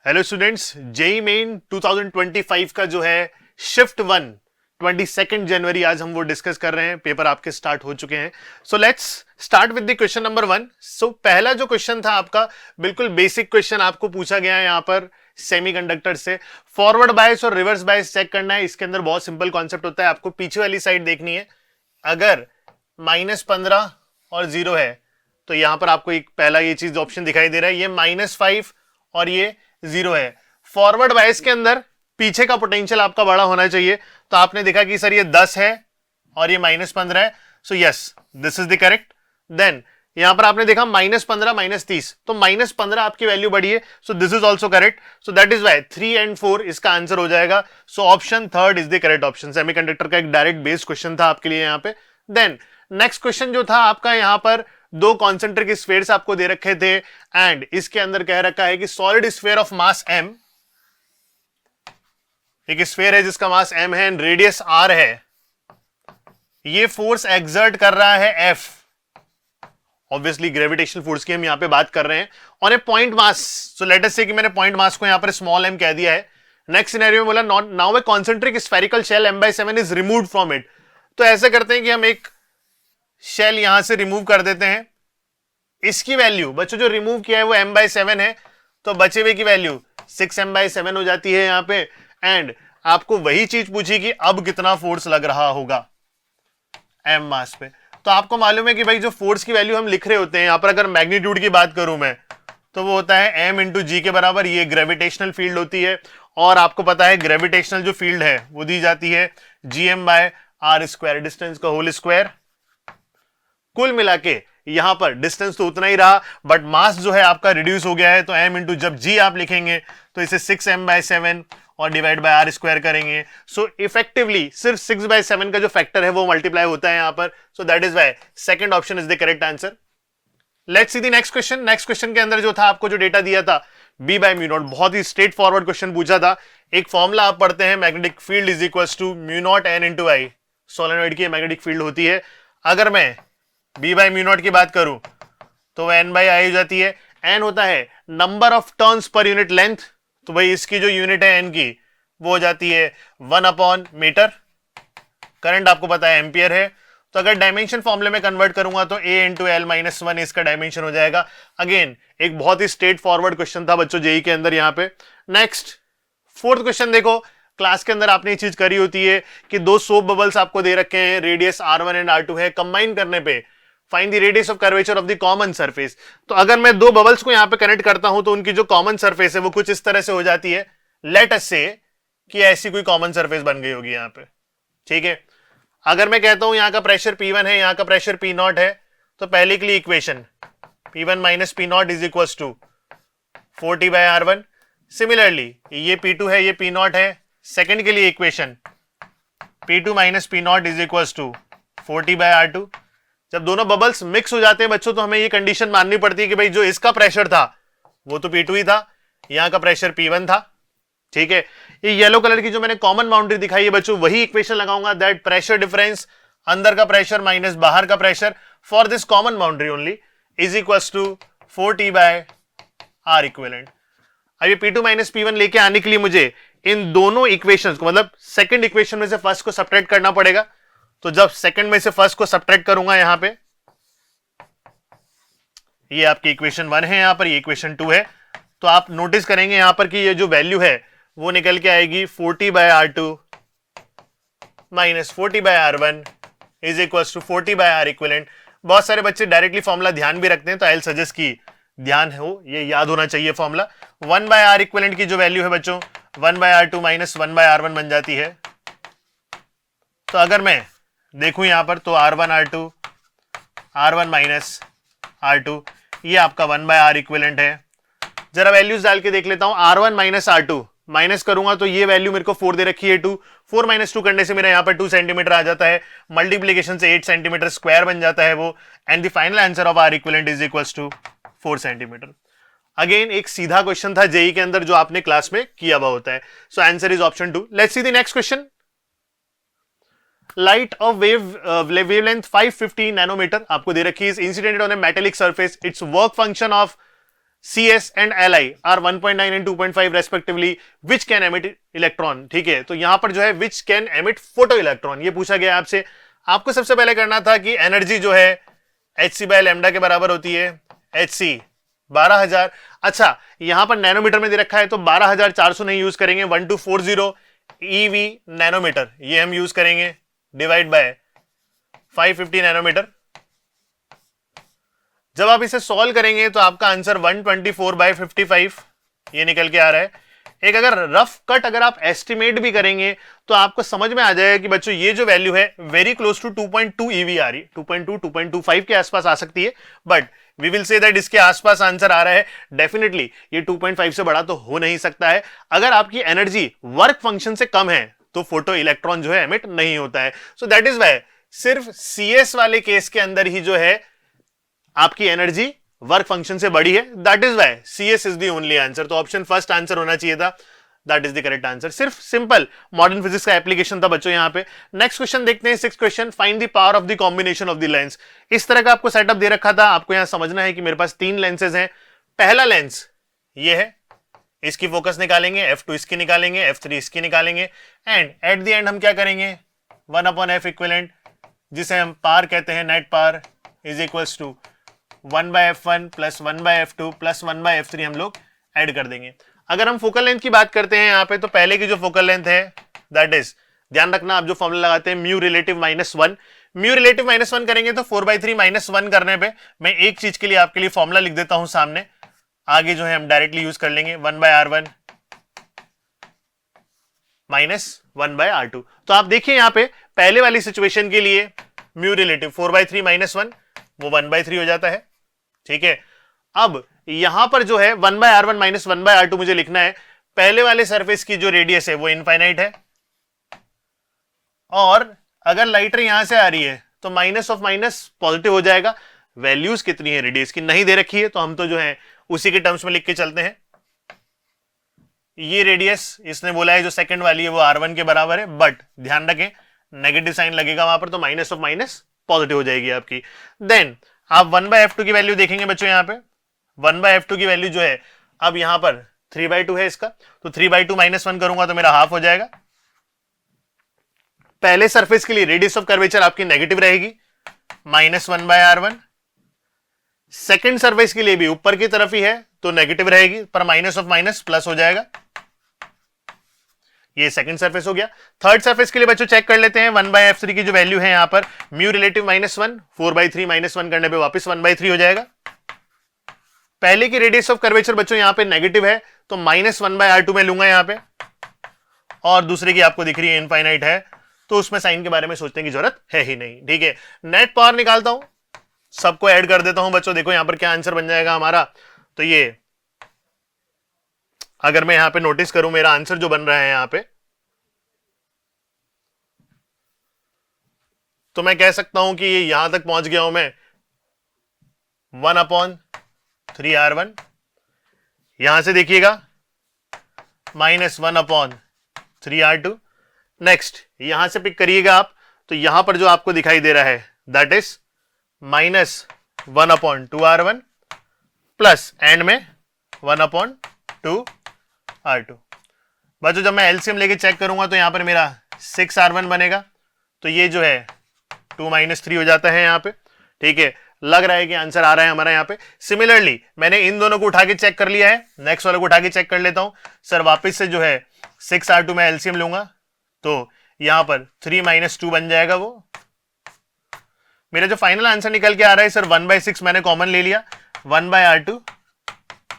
Hello students, JEE main 2025 का जो है शिफ्ट 1 22 जनवरी आज हम वो डिस्कस कर रहे हैं। पेपर आपके स्टार्ट हो चुके हैं। So let's start with the question number 1। सो पहला जो क्वेश्चन था आपका बिल्कुल बेसिक क्वेश्चन आपको पूछा गया है यहाँ पर सेमीकंडक्टर से। फॉरवर्ड बायस और रिवर्स बायस चेक करना है। इसके अंदर बहुत सिंपल कॉन्सेप्ट होता है, आपको पीछे वाली साइड देखनी है। अगर -15 और 0 है तो यहां पर आपको एक पहला ये चीज ऑप्शन दिखाई दे रहा है, ये -5 और ये 0 है। फॉरवर्ड बायस के अंदर पीछे का पोटेंशियल आपका बड़ा होना चाहिए। तो आपने देखा कि सर ये 10 है और ये -15 है। So yes, this is the correct. Then यहां पर आपने देखा -15 -30, तो -15 आपकी वैल्यू बड़ी है। So this is also correct. So that is why 3 and 4 इसका आंसर हो जाएगा। So option third is the correct option. Semiconductor का एक डायरेक्ट बेस्ड क्वेश्चन था आपके लिए यहाँ पे। देन नेक्स्ट क्वेश्चन जो था आपका यहाँ पर दो कॉन्सेंट्रिक स्फीयर्स आपको दे रखे थे एंड इसके अंदर कह रखा है कि solid sphere of mass m, एक स्फीयर है जिसका मास m है एंड रेडियस r है, ये फोर्स एक्सर्ट कर रहा है F। ऑब्वियसली ग्रेविटेशनल फोर्स की हम यहां पे बात कर रहे हैं on A point mass. So let us से कि मैंने पॉइंट मास को यहां पर स्मॉल m कह दिया है। नेक्स्ट सिनेरियो में बोला now a concentric spherical shell m/7 is removed from it. तो ऐसे करते हैं कि हम एक शेल यहां से रिमूव कर देते हैं। इसकी वैल्यू बच्चों जो रिमूव किया है वो m/7 है, तो बचे हुए की वैल्यू 6m/7 हो जाती है यहां पे। एंड आपको वही चीज पूछी कि अब कितना फोर्स लग रहा होगा m मास पे। तो आपको मालूम है कि भाई जो फोर्स की वैल्यू हम लिख रहे होते हैं यहां पर, अगर मैग्नीट्यूड की बात करूं मैं तो वो होता है m इंटू जी के बराबर। ये ग्रेविटेशनल फील्ड होती है और आपको पता है ग्रेविटेशनल जो फील्ड है वो दी जाती है gm/r², डिस्टेंस का होल स्क्वायर। कुल मिला के यहां पर डिस्टेंस तो उतना ही रहा बट मास जो है आपका रिड्यूस हो गया है। तो m इंटू जब g आप लिखेंगे तो इसे 6m/7 और डिवाइड बाय r² करेंगे। सो इफेक्टिवली सिर्फ 6/7 का जो फैक्टर है वो मल्टीप्लाई होता है यहां पर। So that is why second option is the correct answer. Let's see the next question. Next question के अंदर जो था आपको जो डेटा दिया था B/μ0, बहुत ही स्ट्रेट फॉरवर्ड क्वेश्चन पूछा था। एक फॉर्मूला आप पढ़ते हैं, magnetic field is equal to μ0 n into I. Solenoid की मैग्नेटिक फील्ड होती है। अगर मैं B/μ0 की बात करूं तो वह n/i हो जाती है। n होता है number of turns per unit length, तो भाई इसकी जो यूनिट है n की वो हो जाती है 1/मीटर। करंट आपको पता है एम्पियर है। तो अगर डायमेंशन फॉर्मूले में कन्वर्ट करूंगा तो a इंटू एल -1 इसका डायमेंशन हो जाएगा। अगेन एक बहुत ही स्ट्रेट फॉरवर्ड क्वेश्चन था बच्चों जेई के अंदर यहाँ पे। नेक्स्ट फोर्थ क्वेश्चन देखो, क्लास के अंदर आपने ये चीज करी होती है कि दो सोप बबल्स आपको दे रखे हैं, रेडियस r1 एंड r2 है। कंबाइन करने पे find the radius of curvature of the common surface. तो अगर मैं दो बबल्स को यहां पे कनेक्ट करता हूं तो उनकी जो कॉमन सरफेस है वो कुछ इस तरह से हो जाती है। लेट अस से कि ऐसी कोई कॉमन सरफेस बन गई होगी यहां पे, ठीक है। अगर मैं कहता हूं यहां का प्रेशर P1 है, यहां का प्रेशर P0 है, तो पहले के लिए equation P1 minus P0 is equal to 40/r1। Similarly ये P2 है, ये P0 है। सेकंड के लिए equation P2 minus P0 is equal to 40/r2। जब दोनों बबल्स मिक्स हो जाते हैं बच्चों तो हमें ये कंडीशन माननी पड़ती है कि भाई जो इसका प्रेशर था वो तो P2 ही था, यहां का प्रेशर P1 था, ठीक है। ये येलो कलर की जो मैंने कॉमन बाउंड्री दिखाई है बच्चों, वही इक्वेशन लगाऊंगा, दैट प्रेशर डिफरेंस अंदर का प्रेशर माइनस बाहर का pressure for this common boundary only is equal to 40/r equivalent. अब ये P2 माइनस P1 लेके आने के लिए मुझे इन दोनों इक्वेशंस को, मतलब सेकंड इक्वेशन में से फर्स्ट को सब्ट्रैक्ट करना पड़ेगा। तो जब सेकंड में से फर्स्ट को सब्ट्रैक्ट करूंगा यहां पे, ये आपकी इक्वेशन 1 है, यहां पर ये इक्वेशन 2 है, तो आप नोटिस करेंगे यहां पर कि ये जो वैल्यू है वो निकल के आएगी 40/r2 minus 40/r1 is equal to 40/r equivalent. बहुत सारे बच्चे डायरेक्टली फॉर्मूला ध्यान भी रखते हैं, तो आई विल सजेस्ट की ध्यान हो, ये याद होना चाहिए फॉर्मूला। 1/r इक्विवेलेंट की जो वैल्यू है बच्चों 1/r2 माइनस 1/r1 बन जाती है। तो अगर मैं देखूं यहां पर तो r1 माइनस r2 ये आपका 1/r इक्विवेलेंट है। जरा वैल्यूज डाल के देख लेता हूं। r1 माइनस r2 माइनस करूंगा तो ये वैल्यू मेरे को 4 दे रखी है, 2 4 माइनस 2 करने से मेरा यहां पर 2 सेंटीमीटर आ जाता है। मल्टीप्लीकेशन से 8 सेंटीमीटर स्क्वायर बन जाता है वो। And the final answer of r equivalent is equal to 4 centimetre. Again एक सीधा क्वेश्चन था जेई के अंदर जो आपने क्लास में किया हुआ होता है। So answer is option 2। Let's see the next question. Light of wavelength 550 nanometre आपको दे रखी है, incidented on a metallic surface. Its work function of CS and Li are 1.9 and 2.5 respectively, which can emit electron. ठीक है, तो यहां पर जो है which can emit photo electron ये पूछा गया आपसे। आपको सबसे पहले करना था कि एनर्जी जो है hc by लैम्डा के बराबर होती है, hc 12,000। अच्छा, यहां पर नैनोमीटर में दे रखा है तो 12,400 नहीं यूज करेंगे, 1240 EV नैनोमीटर ये हम यूज करेंगे, डिवाइड बाय 550 नैनोमीटर। जब आप इसे सॉल्व करेंगे तो आपका आंसर 124/55 ये निकल के आ रहा है। एक अगर रफ कट अगर आप एस्टिमेट भी करेंगे तो आपको समझ में आ जाएगा कि बच्चों ये जो वैल्यू है वेरी क्लोज टू 2.2 EV आ रही, 2.2 2.25 के आसपास आ सकती है, but we will say that इसके आसपास आंसर आ रहा है। डेफिनेटली ये 2.5 से बड़ा तो हो नहीं सकता है। अगर आपकी एनर्जी वर्क फंक्शन से कम है तो फोटो इलेक्ट्रॉन जो है एमिट नहीं होता है। सो दैट इज वाई सिर्फ CS वाले केस के अंदर ही जो है आपकी एनर्जी वर्क फंक्शन से बड़ी है, that is why CS is the only answer. तो ऑप्शन फर्स्ट आंसर होना चाहिए था, that is the correct answer. सिर्फ सिंपल मॉडर्न फिजिक्स का एप्लीकेशन था बच्चों यहां पे। नेक्स्ट क्वेश्चन देखते हैं, 6th question, find the power of the combination of the lens. इस तरह का आपको सेटअप दे रखा था, आपको यहां समझना है कि मेरे पास 3 लेंसेज हैं। पहला लेंस ये है, इसकी फोकस निकालेंगे, f2 इसकी निकालेंगे, f3 इसकी निकालेंगे, एंड एट द एंड हम क्या करेंगे 1/f इक्विवेलेंट, जिसे हम पावर कहते हैं, net power is equals to 1/f1 plus 1/f2 plus 1/f3 हम लोग ऐड कर देंगे। अगर हम फोकल लेंथ की बात करते हैं यहाँ पे, तो पहले की जो फोकल लेंथ है दैट इज, ध्यान रखना आप जो फॉर्मूला लगाते हैं म्यू रिलेटिव -1, म्यू रिलेटिव -1 करेंगे तो 4/3 -1 करने पे मैं एक चीज के लिए आपके लिए फॉर्मूला लिख देता हूं सामने, आगे जो है हम डायरेक्टली यूज कर लेंगे 1/r1 -1/r2। तो आप देखिए यहाँ पे पहले वाली सिचुएशन के लिए म्यू रिलेटिव 4/3 -1 वो 1/3 हो जाता है, ठीक है। अब यहां पर जो है 1/r1 -1/r2 मुझे लिखना है, पहले वाले सरफेस की जो रेडियस है वो इनफाइनाइट है, और अगर लाइटर यहां से आ रही है तो माइनस ऑफ माइनस पॉजिटिव हो जाएगा। वैल्यूज कितनी है रेडियस की नहीं दे रखी है, तो हम तो जो है उसी के टर्म्स में लिख के चलते हैं। ये रेडियस इसने बोला है जो सेकंड वाली है वो r1 के बराबर है, बट ध्यान रखें नेगेटिव साइन लगेगा वहां पर, तो माइनस ऑफ माइनस पॉजिटिव हो जाएगी आपकी। देन आप 1/f2 की वैल्यू देखेंगे बच्चों, यहाँ पे 1/f2 की वैल्यू जो है, अब यहां पर 3/2 है इसका, तो 3/2 -1 करूंगा तो मेरा हाफ हो जाएगा। पहले सरफेस के लिए रेडियस ऑफ कर्वेचर आपकी नेगेटिव रहेगी, -1/r1। सेकेंड सरफेस के लिए भी ऊपर की तरफ ही है तो नेगेटिव रहेगी, पर माइनस ऑफ माइनस प्लस हो जाएगा। ये सेकंड सरफेस हो गया। थर्ड सरफेस के लिए बच्चों चेक कर लेते हैं, 1/f3 की जो वैल्यू है यहां पर म्यू रिलेटिव -1, 4/3 -1 करने पे वापस 1/3 हो जाएगा। पहले की रेडियस ऑफ कर्वेचर बच्चों यहां पे नेगेटिव है, तो -1/r2 में लूंगा यहां पे, और दूसरे की आपको दिख रही है इनफाइनाइट है, तो उसमें साइन के बारे में सोचने की जरूरत है ही नहीं, ठीक है। नेट पावर निकालता हूं, सबको ऐड कर देता हूं बच्चों, देखो यहां पर क्या आंसर बन जाएगा हमारा। तो ये अगर मैं यहां पे नोटिस करूं मेरा आंसर जो बन रहा है यहां पे, तो मैं कह सकता हूं कि ये यहां तक पहुंच गया हूं मैं 1/3r1, यहां से देखिएगा -1/3r2। नेक्स्ट यहां से पिक करिएगा आप, तो यहां पर जो आपको दिखाई दे रहा है that is -1/2r1 plus and में 1/2r2। बच्चों जब मैं एलसीएम लेके चेक करूंगा तो यहां पर मेरा 6r1 बनेगा, तो ये जो है 2 - 3 हो जाता है यहां पे, ठीक है। लग रहा है कि आंसर आ रहा है हमारा यहां पे। सिमिलरली मैंने इन दोनों को उठा के चेक कर लिया है, नेक्स्ट वाले को उठा के चेक कर लेता हूं सर। वापस से जो है 6r2 में एलसीएम लूंगा तो यहां पर 3 - 2 बन जाएगा। वो मेरा जो फाइनल आंसर निकल के आ रहा है सर 1/6 मैंने कॉमन ले लिया, 1/r2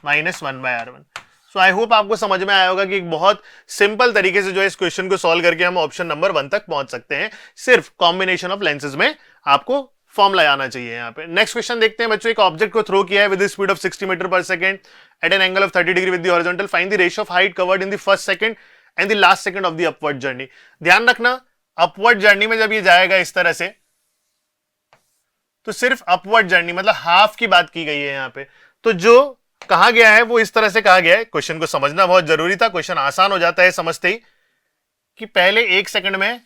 -1/r1। So I hope आपको समझ में आया होगा कि एक बहुत सिंपल तरीके से जो है इस क्वेश्चन को सॉल्व करके हम ऑप्शन नंबर 1 तक पहुंच सकते हैं। सिर्फ कॉम्बिनेशन ऑफ लेंसेज में आपको फॉर्मूला आना चाहिए यहाँ पे। नेक्स्ट क्वेश्चन देखते हैं बच्चों, एक ऑब्जेक्ट को थ्रो किया है with speed of 60 metre per second at an angle of 30 degree with the horizontal, find the ratio of height covered in the first second and the last second of the upward journey. ध्यान रखना upward journey में जब ये जाएगा इस तरह से, तो सिर्फ अपवर्ड जर्नी मतलब हाफ की बात की गई है यहाँ पे, तो जो कहा गया है वो इस तरह से कहा गया है। क्वेश्चन को समझना बहुत जरूरी था, क्वेश्चन आसान हो जाता है समझते ही कि पहले 1 सेकंड में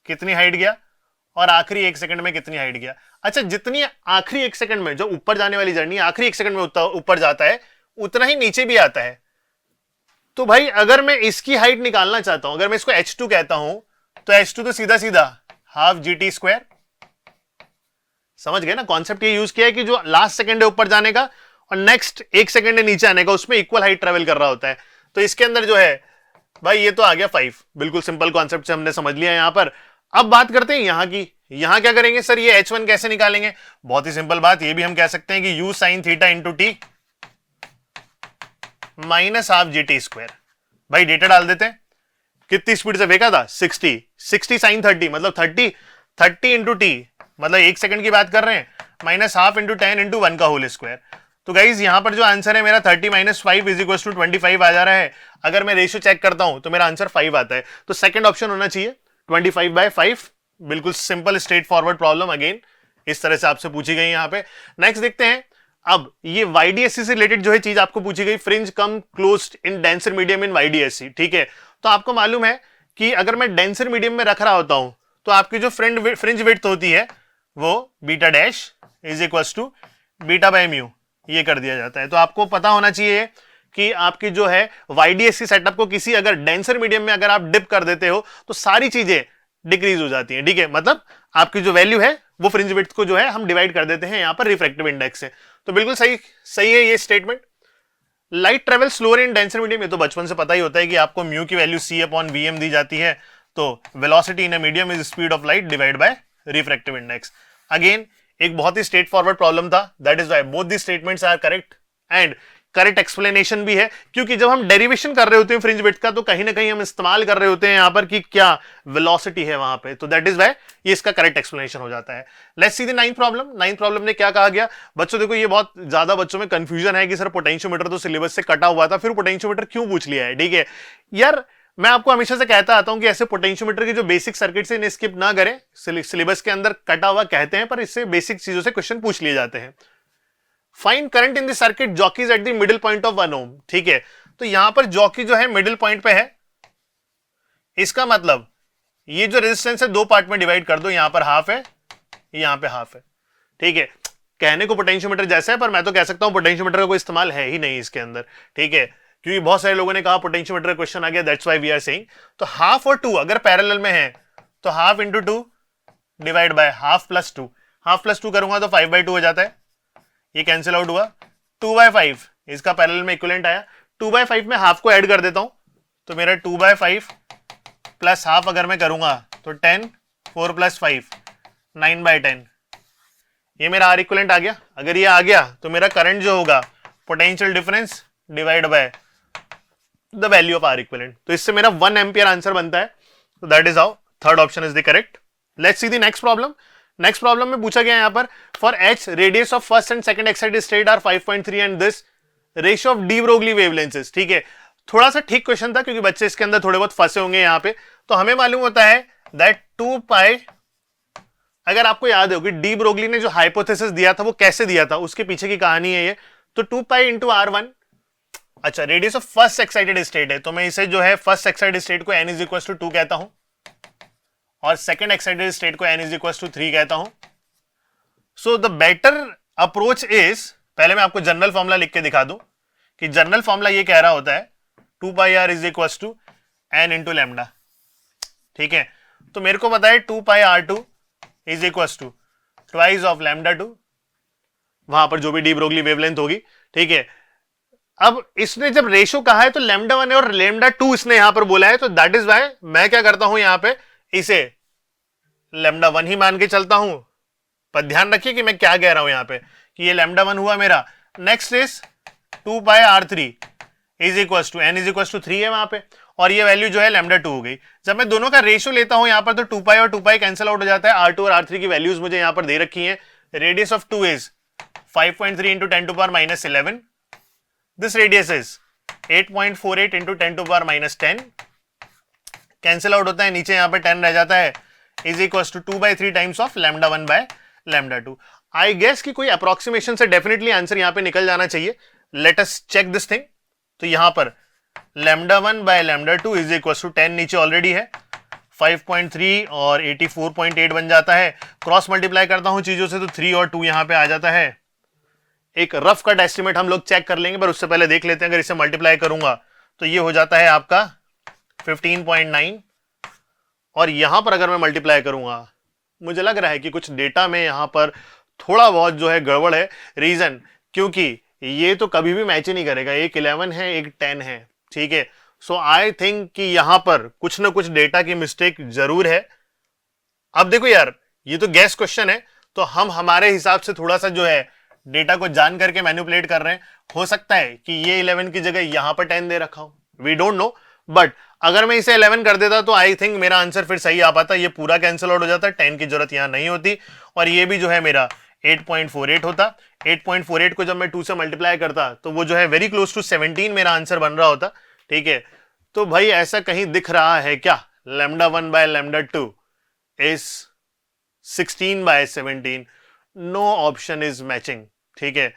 कितनी हाइट गया और आखिरी 1 सेकंड में कितनी हाइट गया। अच्छा, जितनी आखिरी 1 सेकंड में जो ऊपर जाने वाली जर्नी आखिरी 1 सेकंड में ऊपर जाता है उतना ही नीचे भी आता है। तो भाई अगर मैं इसकी हाइट निकालना चाहता हूं, अगर मैं इसको h2 कहता हूं, तो h2 तो सीधा सीधा हाफ gt स्क्वायर। समझ गए ना, कॉन्सेप्ट ये यूज किया है कि जो लास्ट सेकंड है ऊपर जाने का और नेक्स्ट 1 सेकंड है नीचे आने का, उसमें इक्वल हाइट ट्रेवल कर रहा होता है। तो इसके अंदर जो है भाई ये तो आ गया 5, बिल्कुल सिंपल कॉन्सेप्ट से हमने समझ लिया यहां पर। अब बात करते हैं यहां की। यहां क्या करेंगे सर, ये h1 कैसे निकालेंगे? बहुत ही सिंपल बात, ये भी हम कह सकते हैं कि u sin theta into T minus half gt square. भाई डेटा डाल देते हैं, कितनी स्पीड से फेंका था? 60 साइन 30 मतलब 30 इंटू टी मतलब 1 सेकंड की बात कर रहे हैं, माइनस हाफ इंटू 10 इंटू 1 का होल स्क्वायर। तो गाइज यहां पर जो आंसर है मेरा 30 माइनस 5 इज इक्वल टू 25 आ जा रहा है। अगर मैं रेशियो चेक करता हूं तो मेरा आंसर 5 आता है। तो सेकंड ऑप्शन होना चाहिए 25/5। बिल्कुल simple straight forward problem, again इस तरह से आपसे पूछी गई यहां पे। नेक्स्ट देखते हैं। अब ये YDSC से रिलेटेड जो है चीज आपको पूछी गई, fringe come closed in denser medium in YDSC। ठीक है, तो आपको मालूम है कि अगर मैं डेंसर मीडियम में रख रहा होता हूं तो आपकी जो फ्रिंज विड्थ होती है वो beta dash is equal to beta by mu, ये कर दिया जाता है। तो आपको पता होना चाहिए कि आपकी जो है YDSC सेटअप को किसी अगर डेंसर मीडियम में अगर आप डिप कर देते हो तो सारी चीजें डिक्रीज हो जाती हैं। ठीक है, मतलब आपकी जो वैल्यू है वो फ्रिंज विड्थ को जो है हम डिवाइड कर देते हैं यहां पर रिफ्रैक्टिव इंडेक्स से। तो बिल्कुल सही है ये statement. Light travel slower in denser medium, ये तो बचपन से पता ही होता है कि आपको म्यू की वैल्यू c/vm दी जाती है। तो velocity in a medium is speed of light divide by refractive index. Again एक बहुत ही स्ट्रेट फॉरवर्ड प्रॉब्लम था, that is why both the statements are correct and correct explanation भी है, क्योंकि जब हम डेरिवेशन कर रहे होते हैं फ्रिंज विड्थ का तो कहीं ना कहीं हम इस्तेमाल कर रहे होते हैं यहां पर कि क्या वेलोसिटी है वहां पे। तो दैट इज व्हाई ये इसका करेक्ट एक्सप्लेनेशन हो जाता है। Let's see the ninth problem. Ninth problem ने क्या कहा गया बच्चों, देखो ये बहुत ज्यादा बच्चों में कंफ्यूजन है कि सर पोटेंशियोमीटर तो सिलेबस से कटा हुआ था, फिर पोटेंशियोमीटर क्यों पूछ लिया है। ठीक है यार, मैं आपको हमेशा से कहता आता हूं कि ऐसे पोटेंशियोमीटर के जो बेसिक सर्किट से इन्हें स्किप ना करें। सिलेबस के अंदर कटा हुआ कहते हैं पर इससे बेसिक चीजों से क्वेश्चन पूछ लिए जाते हैं। Find current in the circuit jockeys at the middle point of 1 ओम। ठीक है, तो यहां पर जॉकी जो है मिडिल पॉइंट पे है, इसका मतलब ये जो रेजिस्टेंस है दो पार्ट में डिवाइड कर दो, यहां पर हाफ है, यहां पे हाफ है। ठीक है, कहने को पोटेंशियोमीटर जैसा है पर मैं तो कह सकता हूं पोटेंशियोमीटर का कोई इस्तेमाल है ही नहीं इसके अंदर। ठीक है, क्योंकि बहुत सारे लोगों ने कहा पोटेंशियोमीटर का क्वेश्चन आ गया, that's why we are saying. तो हाफ और 2 अगर पैरेलल में है तो half into 2 divide by half plus 2, half plus 2 करूंगा तो 5/2 हो जाता है, ये कैंसिल आउट हुआ। 2/5 इसका पैरेलल में इक्विवेलेंट आया, 2/5 में हाफ को ऐड कर देता हूं तो मेरा 2/5 प्लस हाफ अगर मैं करूंगा तो 10, 4 प्लस 5 9/10, ये मेरा आर इक्विवेलेंट आ गया। अगर ये आ गया तो मेरा करंट जो होगा potential difference divide by the value of R equivalent, तो इससे मेरा 1 एम्पियर आंसर बनता है। तो that is how third option is the correct. Let's see the next problem. Next problem में पूछा गया यहां पर for H radius of first and second excited state are 5.3 and this ratio of de Broglie wavelengths. ठीक है, थोड़ा सा ठीक क्वेश्चन था क्योंकि बच्चे इसके अंदर थोड़े बहुत फंसे होंगे यहां पे। तो हमें मालूम होता है दैट 2 पाई, अगर आपको याद हो कि डी ब्रोगली ने जो हाइपोथेसिस दिया था वो कैसे दिया था, उसके पीछे की कहानी है ये। तो 2 पाई इंटू R1, अच्छा radius of first excited state है तो मैं इसे जो है फर्स्ट एक्साइटेड स्टेट को n इज इक्वल टू 2 कहता हूं और सेकेंड एक्साइटेड स्टेट को n इज इक्वल टू 3 कहता हूं। So the better approach is, पहले मैं आपको जनरल फॉर्मूला लिख के दिखा दूं कि जनरल फॉर्मूला ये कह रहा होता है 2 pi r is equal to n into lambda. ठीक है, तो मेरे को पता है 2 pi r2 is equal to twice of lambda 2, वहां पर जो भी डी ब्रोगली वेवलेंथ होगी। ठीक है, अब इसने जब रेशो कहा है तो लैम्डा 1 और लैम्डा 2 इसने यहां पर बोला है, तो दैट इज व्हाई मैं क्या करता हूं यहां पे इसे लैम्डा 1 ही मान के चलता हूं। पर ध्यान रखिए कि मैं क्या कह रहा हूं यहां पे कि ये लैम्डा 1 हुआ मेरा। Next is 2 pi r3 is equal to n is equal to 3 है वहां पे, और ये वैल्यू जो है लैम्डा 2 हो गई। जब मैं दोनों का रेशियो लेता हूं यहां पर तो 2 पाई और 2 पाई कैंसिल आउट हो जाता है। R2 और R3 की वैल्यूज मुझे यहां पर दे रखी हैं। Radius of 2 is 5.3 into 10 to power minus 11, this radius is 8.48 into 10 to power minus 10, cancel out होता है, नीचे यहां पर 10 रह जाता है, is equal to 2/3 times of lambda 1 by lambda 2। I guess कि कोई अप्रोक्सीमेशन से डेफिनेटली आंसर यहां पे निकल जाना चाहिए। Let us check this thing. तो यहां पर lambda 1 by lambda 2 is equal to 10 नीचे ऑलरेडी है, 5.3 और 84.8 बन जाता है। क्रॉस मल्टीप्लाई करता हूं चीजों से तो 3 और 2 यहां पे आ जाता है, एक रफ कट एस्टिमेट हम लोग चेक कर लेंगे, पर उससे पहले देख लेते हैं। अगर इसे मल्टीप्लाई करूंगा तो ये हो जाता है आपका 15.9, और यहां पर अगर मैं मल्टीप्लाई करूंगा, मुझे लग रहा है कि कुछ डेटा में यहां पर थोड़ा बहुत जो है गड़बड़ है। रीजन, क्योंकि ये तो कभी भी मैच ही नहीं करेगा, एक 11 है एक 10 है, ठीक है। सो आई थिंक कि यहां पर कुछ ना कुछ डेटा की मिस्टेक जरूर है। अब देखो यार, ये तो गैस क्वेश्चन है, तो हम हमारे हिसाब से थोड़ा सा जो है डेटा को जान करके मैनिपुलेट कर रहे हैं। हो सकता है कि ये 11 की जगह यहां पर 10 दे रखा हो, वी डोंट नो। बट अगर मैं इसे 11 कर देता तो आई थिंक मेरा आंसर फिर सही आ पाता, ये पूरा कैंसिल आउट हो जाता, 10 की जरूरत यहां नहीं होती, और ये भी जो है मेरा 8.48 होता। 8.48 को जब मैं 2 से मल्टीप्लाई करता तो वो जो है वेरी क्लोज टू 17 मेरा आंसर बन रहा होता, ठीक है। तो भाई ऐसा कहीं दिख रहा है क्या λ1 by λ2 is 16/17? No option is matching, ठीक है।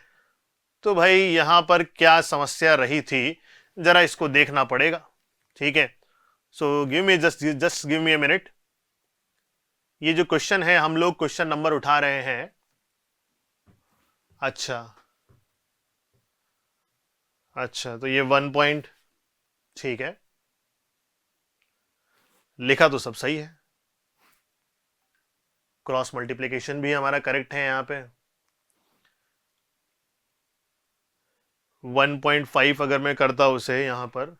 तो भाई यहां पर क्या समस्या रही थी, जरा इसको देखना पड़ेगा, ठीक है। So give me just give me a minute. ये जो क्वेश्चन है, हम लोग क्वेश्चन नंबर उठा रहे हैं। अच्छा अच्छा, तो ये 1 पॉइंट, ठीक है, लिखा तो सब सही है, क्रॉस मल्टीप्लिकेशन भी हमारा करेक्ट है। यहां पे 1.5 अगर मैं करता उसे, यहां पर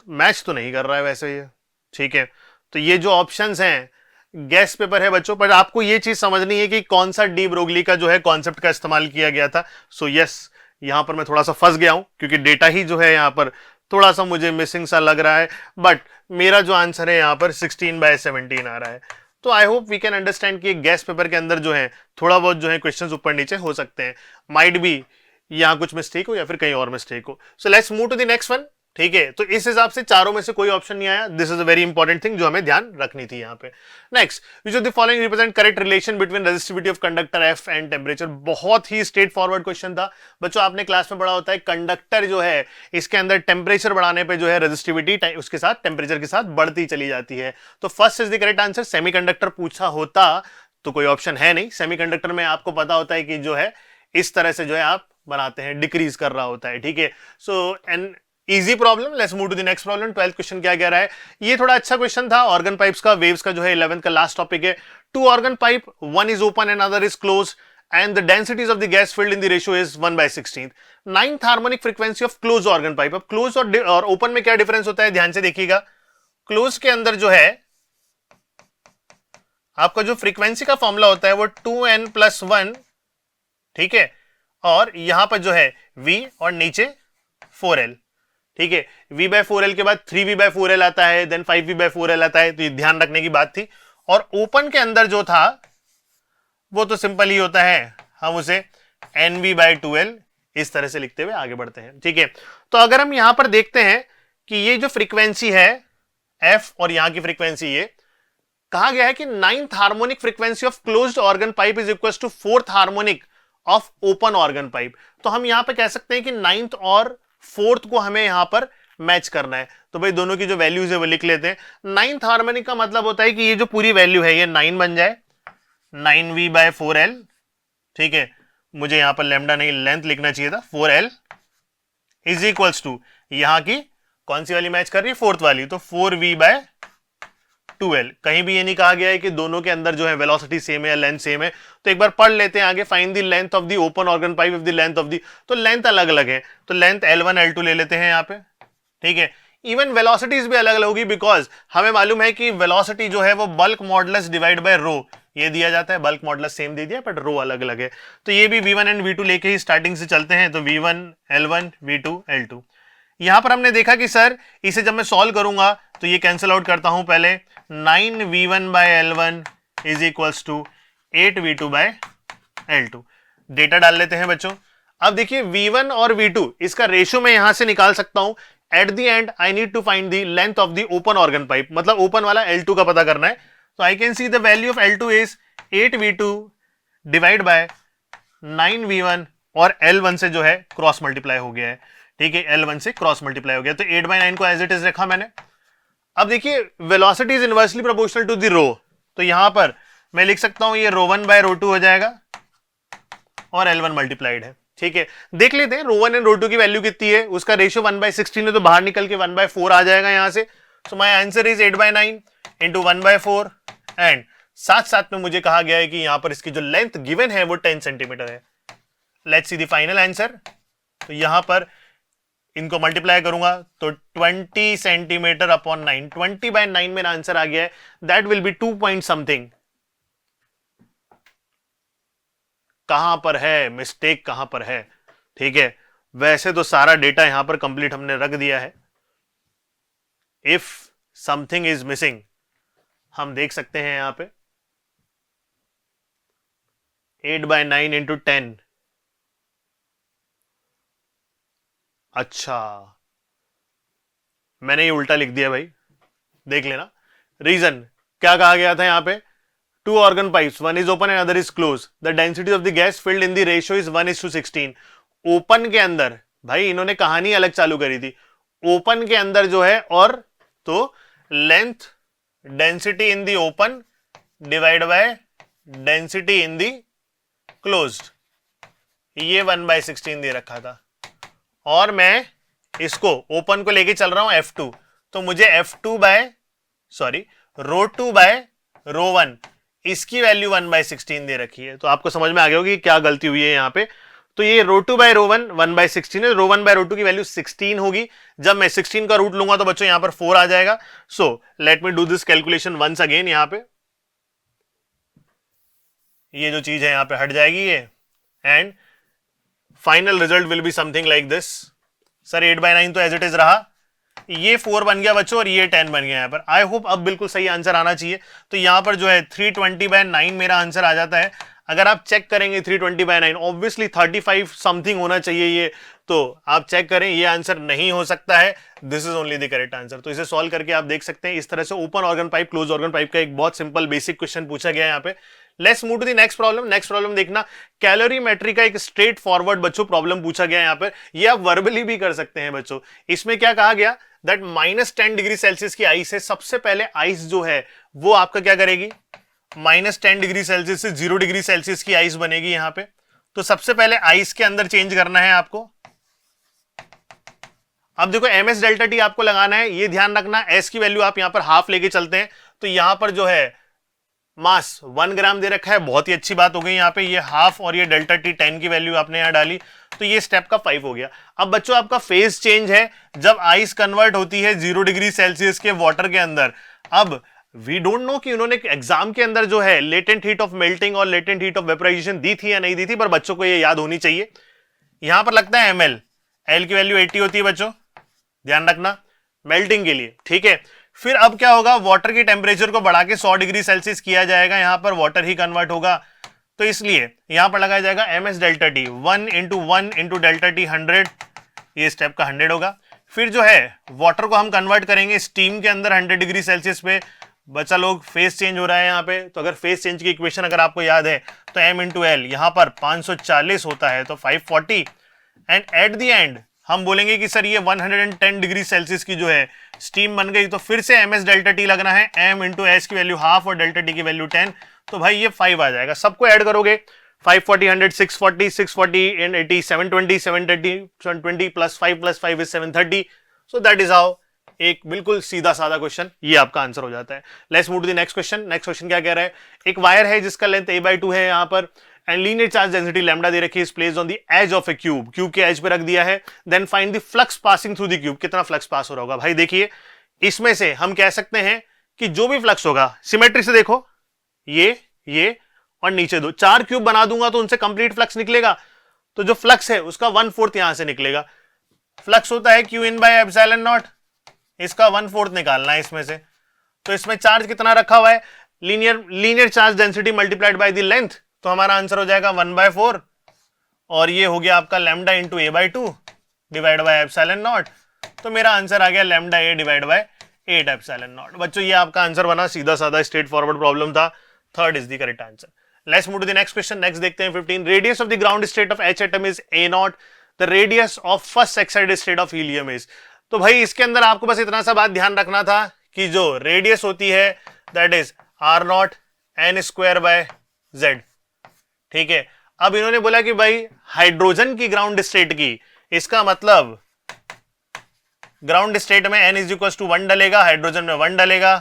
मैच तो नहीं कर रहा है वैसे ये, ठीक है। तो ये जो ऑप्शंस हैं, गैस पेपर है बच्चों, पर आपको ये चीज समझनी है कि कौन सा डी ब्रोगली का जो है कॉन्सेप्ट का इस्तेमाल किया गया था। सो यस, यहां पर मैं थोड़ा सा फंस गया हूं, क्योंकि डेटा ही जो है यहां पर थोड़ा सा मुझे मिसिंग सा लग रहा है। बट मेरा जो आंसर है यहां पर 16/17 आ रहा है। तो I hope we can understand कि गैस पेपर के अंदर जो है थोड़ा बहुत जो है क्वेश्चंस ऊपर नीचे हो सकते हैं, माइट बी यहां कुछ मिस्टेक हो या फिर कहीं और मिस्टेक हो। So let's move to the next one, ठीक है। तो इस हिसाब से चारों में से कोई ऑप्शन नहीं आया, this is a very important thing जो हमें ध्यान रखनी थी यहां पे। Next, which of the following represent correct relation between resistivity of conductor F and temperature? बहुत ही स्ट्रेट फॉरवर्ड क्वेश्चन था बच्चों, आपने क्लास में पढ़ा होता है कंडक्टर जो है इसके अंदर टेम्परेचर बढ़ाने पे जो है रेजिस्टिविटी उसके साथ टेम्परेचर के साथ बढ़ती चली जाती है। तो first is the correct answer. Semiconductor पूछा होता तो कोई ऑप्शन है नहीं। सेमीकंडक्टर में आपको पता होता है कि जो है इस तरह से जो है आप बनाते हैं, डिक्रीज कर रहा होता है, ठीक है। So an easy problem. Let's move to the next problem. 12th question क्या कह रहा है, ये थोड़ा अच्छा क्वेश्चन था, ऑर्गन पाइप्स का, वेव्स का जो है 11th का लास्ट टॉपिक है। Two organ pipe, one is open and other is close and the densities of the gas filled in the ratio is 1/16. 9th harmonic frequency of close organ pipe. अब close और open में क्या difference होता है, ध्यान से देखिएगा। Close के अंदर जो है आपका जो फ्रीक्वेंसी का फॉर्मूला होता है वो 2n+1, ठीक है, और यहां पर जो है v और नीचे 4l, ठीक है। v/4l के बाद 3v/4l आता है, देन 5v/4l आता है, तो ये ध्यान रखने की बात थी। और ओपन के अंदर जो था वो तो सिंपल ही होता है, हम उसे nv/2l इस तरह से लिखते हुए आगे बढ़ते हैं, ठीक है। तो अगर हम यहां पर देखते हैं कि ये जो फ्रीक्वेंसी है f और यहां की फ्रीक्वेंसी, ये कहा गया है कि 9th harmonic frequency of closed organ pipe is equal to 4th harmonic of open organ pipe. तो हम यहां पर कह सकते हैं कि 9th और 4th को हमें यहां पर मैच करना है। तो भाई दोनों की जो वैल्यूज है वो लिख लेते हैं। 9th हार्मोनिक का मतलब होता है कि ये जो पूरी वैल्यू है ये 9 बन जाए, 9v/4l, ठीक है। मुझे यहां पर लैम्डा नहीं लेंथ लिखना चाहिए था, 4l इज इक्वल्स टू, यहां की कौन सी वाली मैच कर रही है, 4th वाली, तो 4v/2l। कहीं भी ये नहीं कहा गया है कि दोनों के अंदर जो है वेलोसिटी सेम है या लेंथ सेम है। तो एक बार पढ़ लेते हैं आगे। Find the length of the open organ pipe with the length of the, तो लेंथ अलग अलग है, तो लेंथ L1 L2 ले लेते हैं यहां पे, ठीक है। इवन वेलोसिटीज भी अलग अलग होगी, बिकॉज हमें मालूम है कि वेलोसिटी जो है वो बल्क मॉडुलस डिवाइड बाय रो ये दिया जाता है। बल्क मॉडुलस सेम दे दिया बट रो अलग अलग है। तो ये भी v1 एंड v2 लेके ही स्टार्टिंग से चलते हैं। तो v1 L1 v2 L2। यहां पर हमने देखा कि सर इसे जब मैं सॉल्व करूंगा तो ये कैंसिल आउट करता हूं पहले। 9v1/L1 is equals to 8v2/L2। Data डाल लेते हैं बच्चों। अब देखिए v1 और v2 इसका रेशियो मैं यहां से निकाल सकता हूं। At the end I need to find the length of the open organ pipe, मतलब ओपन वाला L2 का पता करना है। तो I can see the value of L2 is 8v2 divide by 9v1, और L1 से जो है क्रॉस मल्टीप्लाई हो गया है, ठीक है। L1 से क्रॉस मल्टीप्लाई हो गया, तो 8/9 को एज इट इज रखा मैंने। अब देखिए velocity is inversely proportional to the rho, तो यहां पर मैं लिख सकता हूं ये ρ1/ρ2 हो जाएगा, और L1 मल्टीप्लाइड है। ठीक है, देख लेते हैं रो1 एंड रो2 की वैल्यू कितनी है। उसका रेशियो 1/16 है तो बाहर निकल के 1/4 आ जाएगा यहां से। So my answer is 8/9 into 1/4 and साथ साथ में मुझे कहा गया है कि यहां पर इसकी जो लेंथ गिवन है वो 10 सेंटीमीटर है। Let's see the final answer. तो यहां पर इनको मल्टीप्लाई करूंगा तो 20 सेंटीमीटर अपॉन 9, 20/9 मेरा आंसर आ गया है। That will be 2 point something. कहां पर है मिस्टेक, कहां पर है? ठीक है, वैसे तो सारा डेटा यहां पर कंप्लीट हमने रख दिया है। इफ समथिंग इज मिसिंग हम देख सकते हैं यहां पे 8/9 इंटू 10। अच्छा, मैंने ये उल्टा लिख दिया भाई, देख लेना। रीजन क्या कहा गया था यहां पे? Two organ pipes, one is open and other is close, the density of the gas filled in the ratio is 1:16। Open के अंदर भाई इन्होंने कहानी अलग चालू करी थी। ओपन के अंदर जो है और तो length density in the open divide by density in the closed, ये 1/16 दे रखा था और मैं इसको ओपन को लेके चल रहा हूं F2, तो मुझे रो2 बाय रो1 इसकी वैल्यू 1/16 दे रखी है। तो आपको समझ में आ गया होगा कि क्या गलती हुई है यहां पे। तो ये रो2 बाय रो1 1/16 है, रो1 बाय रो2 की वैल्यू 16 होगी। जब मैं 16 का रूट लूंगा तो बच्चों यहां पर 4 आ जाएगा। So let me do this calculation once again. यहां पे ये जो चीज है यहां पे हट जाएगी ये, and final result will be something like this. Sir 8/9 तो एज इट इज रहा, ये 4 बन गया बच्चों और ये 10 बन गया। यहाँ पर आई होप अब बिल्कुल सही आंसर आना चाहिए। तो यहाँ पर जो है 320/9 मेरा आंसर आ जाता है। अगर आप चेक करेंगे 320/9 ऑब्वियसली 35 समथिंग होना चाहिए ये, तो आप चेक करें ये आंसर नहीं हो सकता है। This is only the correct answer. तो इसे सॉल्व करके आप देख सकते हैं इस तरह से open organ pipe close organ pipe का एक बहुत सिंपल बेसिक क्वेश्चन पूछा गया है यहाँ पे। Let's move to the next problem. Next problem देखना, कैलोरीमेट्री का एक स्ट्रेट फॉरवर्ड बच्चों प्रॉब्लम पूछा गया है यहाँ पर। ये आप वर्बली भी कर सकते हैं बच्चों। इसमें क्या कहा गया दैट -10 डिग्री सेल्सियस की आइस है। सबसे पहले आइस जो है वो आपका क्या करेगी, -10 डिग्री सेल्सियस से 0 डिग्री सेल्सियस की आइस बनेगी यहां पे। तो सबसे पहले आइस के अंदर चेंज करना है आपको। अब देखो ms डेल्टा टी आपको लगाना है, ये ध्यान रखना s की वैल्यू आप यहां पर हाफ लेके चलते हैं। तो यहां पर जो है मास 1 ग्राम दे रखा है, बहुत ही अच्छी बात हो गई। यहाँ पे ये हाफ और ये डेल्टा टी 10 की वैल्यू आपने यहाँ डाली, तो ये स्टेप का 5 हो गया। अब बच्चों आपका फेज चेंज है जब आइस कन्वर्ट होती है 0 डिग्री सेल्सियस के वाटर के अंदर। अब वी डोंट नो कि उन्होंने एग्जाम के अंदर जो है लेटेंट हीट ऑफ मेल्टिंग और लेटेंट हीट ऑफ वेपराइजेशन दी थी या नहीं दी थी, पर बच्चों को ये याद होनी चाहिए। यहां पर लगता है ml, L की वैल्यू 80 होती है बच्चों, ध्यान रखना मेल्टिंग के लिए। ठीक है, फिर अब क्या होगा, वाटर की टेम्परेचर को बढ़ा के 100 डिग्री सेल्सियस किया जाएगा, यहां पर वाटर ही कन्वर्ट होगा। तो इसलिए यहां पर लगाया जाएगा ms delta T, 1 into delta T 100, ये स्टेप का 100 होगा। फिर जो है वाटर को हम कन्वर्ट करेंगे स्टीम के अंदर 100 डिग्री सेल्सियस पे। बच्चा लोग फेस चेंज हो रहा है यहाँ पे, तो अगर फेस चेंज की इक्वेशन अगर आपको याद है तो m इंटू एल, यहां पर 540 होता है तो 540, एंड एट द एंड हम बोलेंगे कि सर ये 110 डिग्री सेल्सियस की जो है स्टीम बन गई। तो फिर से ms डेल्टा टी लगना है, m इंटू एस की वैल्यू हाफ और डेल्टा टी की वैल्यू 10, तो भाई ये 5 आ जाएगा। सबको ऐड करोगे 540, 100, 640, 640 and 80, 720, 720 plus 5 is 730। So that is how, एक बिल्कुल सीधा साधा क्वेश्चन ये आपका आंसर हो जाता है। Let's move to the next question. Next question क्या कह रहा है, एक वायर है जिसका लेंथ a/2 है यहां पर, and linear charge density lambda दे रखी है, is placed on the edge of a cube, cube के एज पे रख दिया है। Then find the flux passing through the cube, कितना फ्लक्स पास हो रहा होगा। भाई देखिए इसमें से हम कह सकते हैं कि जो भी फ्लक्स होगा, सिमेट्री से देखो ये और नीचे दो, 4 क्यूब बना दूंगा तो उनसे कंप्लीट फ्लक्स निकलेगा। तो जो फ्लक्स है उसका 1/4 यहां से निकलेगा। फ्लक्स होता है Q in by epsilon not, इसका 1/4 निकालना है इसमें से। तो इसमें चार्ज कितना रखा हुआ है, linear charge density multiplied by the length, तो हमारा आंसर हो जाएगा 1/4, और ये हो गया आपका lambda into a/2 divide by epsilon naught. तो मेरा आंसर आ गया lambda a divide by 8 epsilon naught. बच्चों ये आपका आंसर बना, सीधा साधा स्ट्रेट फॉरवर्ड प्रॉब्लम था। Third is the correct answer. Let's move to the next question. Next देखते हैं 15। Radius of the ground state of H atom is a0, the radius of first excited state of helium is. तो भाई इसके अंदर आपको बस इतना सा बात ध्यान रखना था कि जो रेडियस होती है that is r0 n² bye z। ठीक है, अब इन्होंने बोला कि भाई हाइड्रोजन की ग्राउंड स्टेट की, इसका मतलब ग्राउंड स्टेट में n इज इक्वल टू 1 डलेगा, हाइड्रोजन में 1 डलेगा,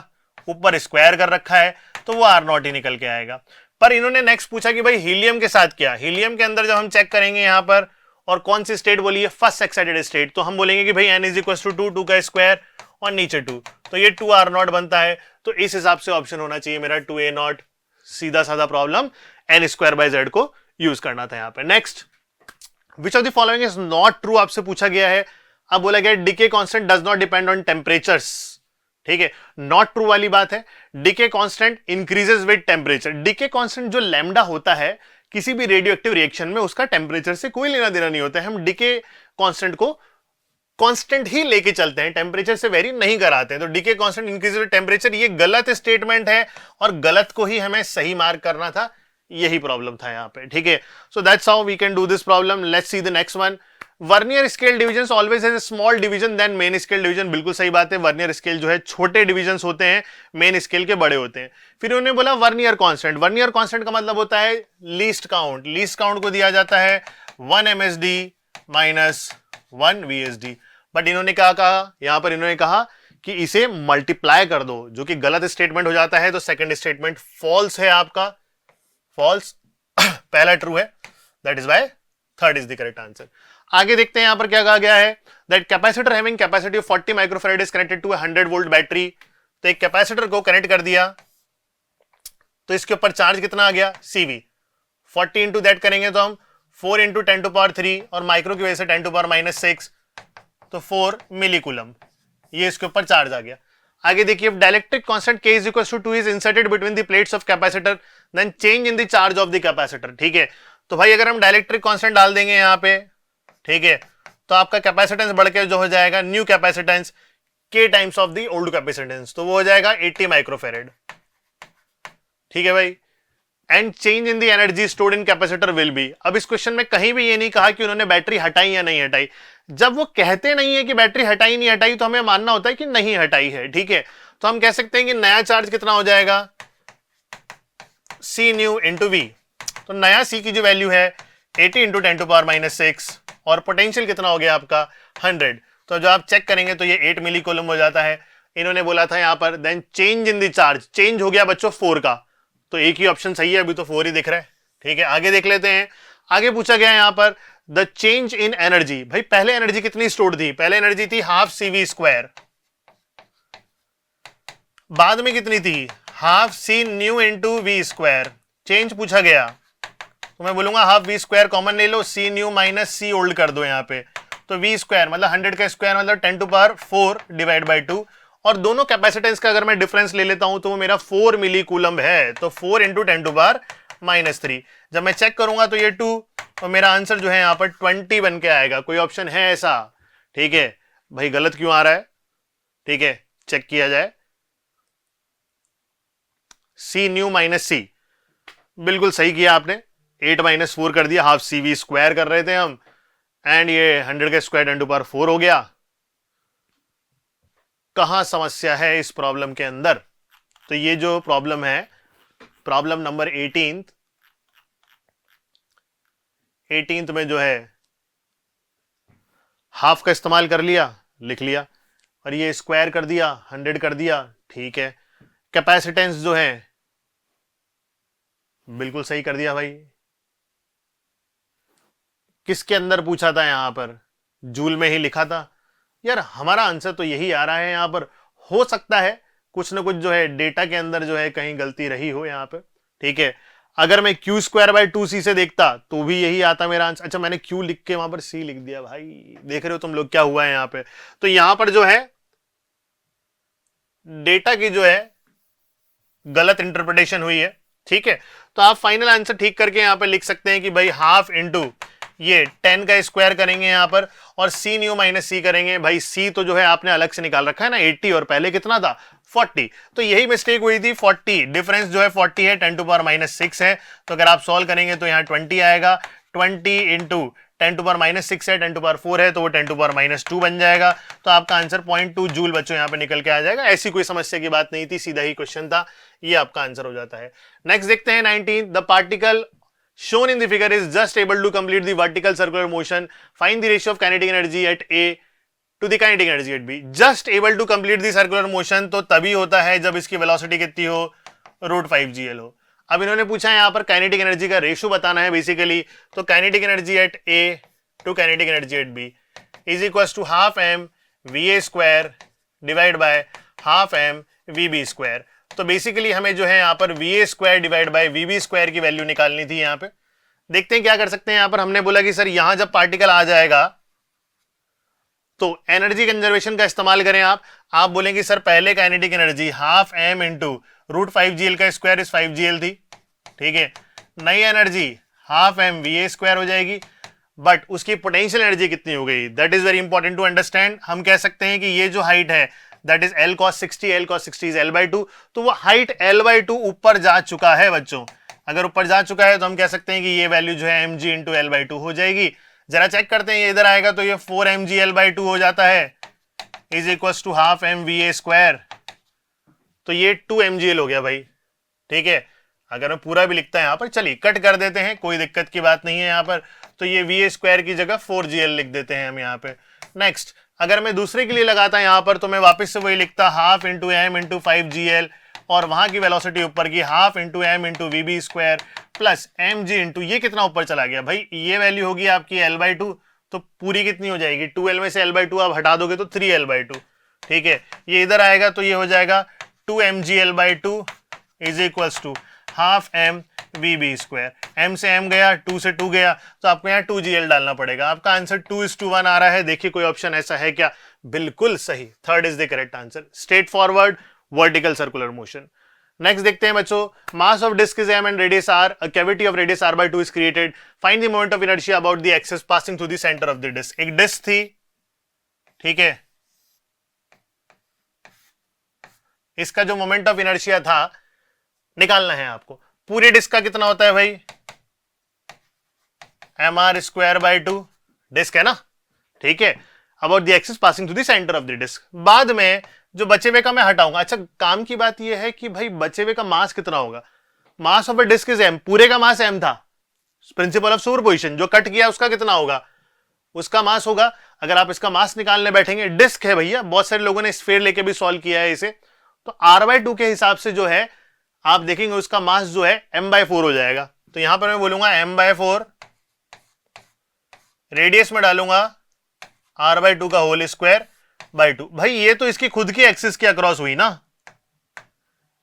ऊपर स्क्वायर कर रखा है तो वो R0 ही निकल के आएगा। पर इन्होंने नेक्स्ट पूछा कि भाई हीलियम के साथ क्या, हीलियम के अंदर जब हम चेक करेंगे यहां पर, और कौन सी स्टेट बोली है, फर्स्ट एक्साइटेड स्टेट, तो हम बोलेंगे कि भाई n इज इक्वल टू 2 का स्क्वायर और नीचे 2, तो ये 2R0 बनता है। तो इस हिसाब से ऑप्शन होना चाहिए मेरा 2A0। सीधा साधा problem, n square by z को यूज करना था यहाँ पे। Next, which of the following is not true आपसे पूछा गया है। अब बोला गया decay constant does not depend on temperatures, ठीक है, नॉट ट्रू वाली बात है। Decay constant increases with temperature. Decay constant जो लैम्डा होता है किसी भी रेडियो एक्टिव रिएक्शन में, उसका टेम्परेचर से कोई लेना देना नहीं होता है। हम डीके कांस्टेंट को कांस्टेंट ही लेके चलते हैं, टेम्परेचर से वेरी नहीं कराते हैं। तो decay constant increases with temperature, ये गलत स्टेटमेंट है और गलत को ही हमें सही मार्क करना था, यही प्रॉब्लम था यहाँ पे, ठीक है। So that's how we can do this problem. Let's see the next one. Vernier scale division always has a small division then main scale division. बिल्कुल सही बात है, वर्नियर स्केल जो है छोटे डिविजन्स होते हैं, मेन स्केल के बड़े होते हैं। फिर उन्होंने बोला वर्नियर कांस्टेंट। वर्नियर कांस्टेंट का मतलब होता है लीस्ट काउंट। लीस्ट काउंट को दिया जाता है 1 MSD माइनस 1 VSD। बट इन्होंने क्या कहा, यहां पर इन्होंने कहा कि इसे मल्टीप्लाई कर दो, जो कि गलत स्टेटमेंट हो जाता है। तो सेकंड स्टेटमेंट फॉल्स है आपका, फॉल्स। पहला ट्रू है, that is why third is the correct answer. आगे देखते हैं यहां पर क्या कहा गया है, that capacitor having capacity of 40 microfarad is connected to 100 volt battery. तो एक कैपेसिटर को कनेक्ट कर दिया तो इसके ऊपर चार्ज कितना आ गया, CV। 40 इंटू दैट करेंगे तो हम 4 इंटू 10 टू पावर 3 और माइक्रो की वजह से 10 टू पावर -6, तो 4 मिलीकूलम, ये इसके ऊपर चार्ज आ गया। आगे देखिए, dielectric constant K is equals to 2 is inserted between the plates of capacitor then change in the charge of the capacitor। ठीक है, तो भाई अगर हम डाइलेक्ट्रिक कांस्टेंट डाल देंगे यहाँ पे, ठीक है, तो आपका कैपेसिटेंस बढ़ के जो हो जाएगा new capacitance K times of the old capacitance, तो वो हो जाएगा 80 माइक्रोफैराड। ठीक है भाई, and change in the energy stored in capacitor will be. अब इस क्वेश्चन में कहीं भी ये नहीं कहा कि उन्होंने बैटरी हटाई या नहीं हटाई। जब वो कहते नहीं है कि बैटरी हटाई नहीं हटाई, तो हमें मानना होता है कि नहीं हटाई है, ठीक है। तो हम कह सकते हैं कि नया चार्ज कितना हो जाएगा, C न्यू इंटू V। तो नया C की जो वैल्यू है 80 इंटू 10 टू पावर -6 और पोटेंशियल कितना हो गया आपका 100। तो जो आप चेक करेंगे तो ये 8 मिली कूलम हो जाता है। इन्होंने बोला था यहां पर then change in the charge, change हो गया बच्चों 4 का, तो एक ही ऑप्शन सही है, अभी तो 4 ही दिख रहा है, ठीक है। आगे देख लेते हैं, आगे पूछा गया यहां पर द चेंज इन एनर्जी। भाई पहले एनर्जी कितनी स्टोर्ड थी, पहले एनर्जी थी हाफ CV स्क्वायर, बाद में कितनी थी half C new into V square. Change पूछा गया तो मैं बोलूंगा हाफ V स्क्वायर कॉमन ले लो, C new minus C old कर दो यहाँ पे, तो V स्क्वायर मतलब 100 का स्क्वायर मतलब 10 टू पावर 4 डिवाइड बाई 2, और दोनों कैपेसिटेंस का अगर मैं डिफरेंस ले लेता हूं तो वो मेरा 4 मिली कूलम है, तो 4 इंटू 10 टू पावर -3। जब मैं चेक करूंगा तो ये 2 और मेरा आंसर जो है यहाँ पर 20 बन के आएगा। कोई ऑप्शन है ऐसा, ठीक है भाई, गलत क्यों आ रहा है, ठीक है, चेक किया जाए। C न्यू माइनस C, बिल्कुल सही किया आपने, 8 - 4 कर दिया, हाफ CV स्क्वायर कर रहे थे हम, एंड ये 100 का स्क्वायर 10 टू पावर 4 हो गया। कहां समस्या है इस प्रॉब्लम के अंदर, तो ये जो प्रॉब्लम है, प्रॉब्लम नंबर 18th में जो है हाफ का इस्तेमाल कर लिया, लिख लिया, और ये स्क्वायर कर दिया, 100 कर दिया, ठीक है। कैपेसिटेंस जो है बिल्कुल सही कर दिया भाई। किसके अंदर पूछा था यहां पर, जूल में ही लिखा था यार, हमारा आंसर तो यही आ रहा है यहां पर। हो सकता है कुछ ना कुछ जो है डेटा के अंदर जो है कहीं गलती रही हो यहां पर, ठीक है। अगर मैं Q स्क्वायर बाय 2C से देखता तो भी यही आता मेरा आंसर। अच्छा, मैंने Q लिख के वहां पर C लिख दिया भाई, देख रहे हो तुम लोग क्या हुआ है यहां पे। तो यहां पर जो है डेटा की जो है गलत इंटरप्रिटेशन हुई है, ठीक है। तो आप फाइनल आंसर ठीक करके यहां पर लिख सकते हैं कि भाई हाफ इंटू ये 10 का स्क्वायर करेंगे यहां पर, और C न्यू माइनस C करेंगे। भाई C तो जो है आपने अलग से निकाल रखा है ना 80, और पहले कितना था 40, तो यही मिस्टेक हुई थी। 40 डिफरेंस जो है 40 है, 10 टू पावर -6 है, तो अगर आप सॉल्व करेंगे तो यहाँ 20 आएगा। 20 इंटू 10 टू पावर -6 है, 10 टू पावर 4 है, तो वो 10 टू पावर -2 बन जाएगा। तो आपका आंसर 0.2 जूल बच्चों यहाँ पे निकल के आ जाएगा। ऐसी कोई समस्या की बात नहीं थी, सीधा ही क्वेश्चन था, ये आपका आंसर हो जाता है। नेक्स्ट देखते हैं 19, the particle shown in the figure is just able to complete the vertical circular motion. Find the ratio of kinetic energy at A to the kinetic energy at B. Just able to complete the circular motion तो तभी होता है जब इसकी velocity कितनी हो, √5gl हो. अब इन्होंने पूछा है यहाँ पर काइनेटिक एनर्जी का रेशियो बताना है बेसिकली. तो kinetic energy at A to kinetic energy at B is equals to half m VA square divide by half m VB square. तो बेसिकली हमें जो है यहाँ पर VA square divide by VB square की वैल्यू निकालनी थी. यहाँ पे देखते हैं क्या कर सकते हैं. यहाँ पर हमने बोला कि सर यहां जब पार्टिकल आ जाएगा तो एनर्जी कंजर्वेशन का इस्तेमाल करें. आप बोलेंगे सर पहले kinetic energy half m into √5gl का स्क्वायर इज 5gl थी. ठीक है, नई energy half m VA square हो जाएगी. बट उसकी पोटेंशियल एनर्जी कितनी हो गई, that is very important to understand. हम कह सकते हैं कि ये जो हाइट है that is L cos 60, L cos 60 is L/2. तो वो हाइट L/2 ऊपर जा चुका है बच्चों. अगर ऊपर जा चुका है तो हम कह सकते हैं कि ये वैल्यू जो है mg इंटू L/2 हो जाएगी. जरा चेक करते हैं, ये इधर आएगा तो ये 4mg L/2 हो जाता है is equal to half m VA square. तो ये 2mgl हो गया भाई. ठीक है, अगर मैं पूरा भी लिखता है यहाँ पर, चलिए कट कर देते हैं, कोई दिक्कत की बात नहीं है यहाँ पर. तो ये VA स्क्वायर की जगह 4gl लिख देते हैं हम यहाँ पे. नेक्स्ट, अगर मैं दूसरे के लिए लगाता यहाँ पर तो मैं वापस से वही लिखता half into m into 5gl और वहां की वेलोसिटी ऊपर की half into m into VB square plus mg into ये कितना ऊपर चला गया भाई, ये वैल्यू होगी आपकी L/2. तो पूरी कितनी हो जाएगी, 2L में से L/2 आप हटा दोगे तो 3L/2. ठीक है, ये इधर आएगा तो ये हो जाएगा 2mg L/2 is equals to half m VB square. m से m गया, 2 से 2 गया, तो आपको यहाँ 2gl डालना पड़ेगा. आपका आंसर 2:1 आ रहा है. देखिए कोई ऑप्शन ऐसा है क्या, बिल्कुल सही, third is the correct answer. Straightforward vertical circular motion. Next देखते हैं बच्चों, mass of disc is m and radius r, a cavity of radius r/2 is created. Find the moment of inertia about the axis passing through the center of the disk. एक disc थी, ठीक है, इसका जो moment of inertia था निकालना है आपको. पूरे डिस्क का कितना होता है भाई, mr²/2 डिस्क है ना. ठीक है, about the axis passing to the centre of the disc. बाद में जो बचे हुए का मैं हटाऊंगा. अच्छा, काम की बात यह है कि भाई बचे हुए का मास कितना होगा. Mass of a disc is m, पूरे का मास m था. प्रिंसिपल ऑफ सुपरपोजिशन, जो कट किया उसका कितना होगा, उसका मास होगा. अगर आप इसका मास निकालने बैठेंगे, डिस्क है भैया, बहुत सारे लोगों ने स्फीयर लेके भी सॉल्व किया है इसे, तो r/2 के हिसाब से जो है आप देखेंगे उसका मास जो है m/4 हो जाएगा. तो यहां पर मैं बोलूंगा m/4, रेडियस में डालूंगा r/2 का होल स्क्वायर बाय 2. भाई ये तो इसकी खुद की एक्सिस के अक्रॉस हुई ना,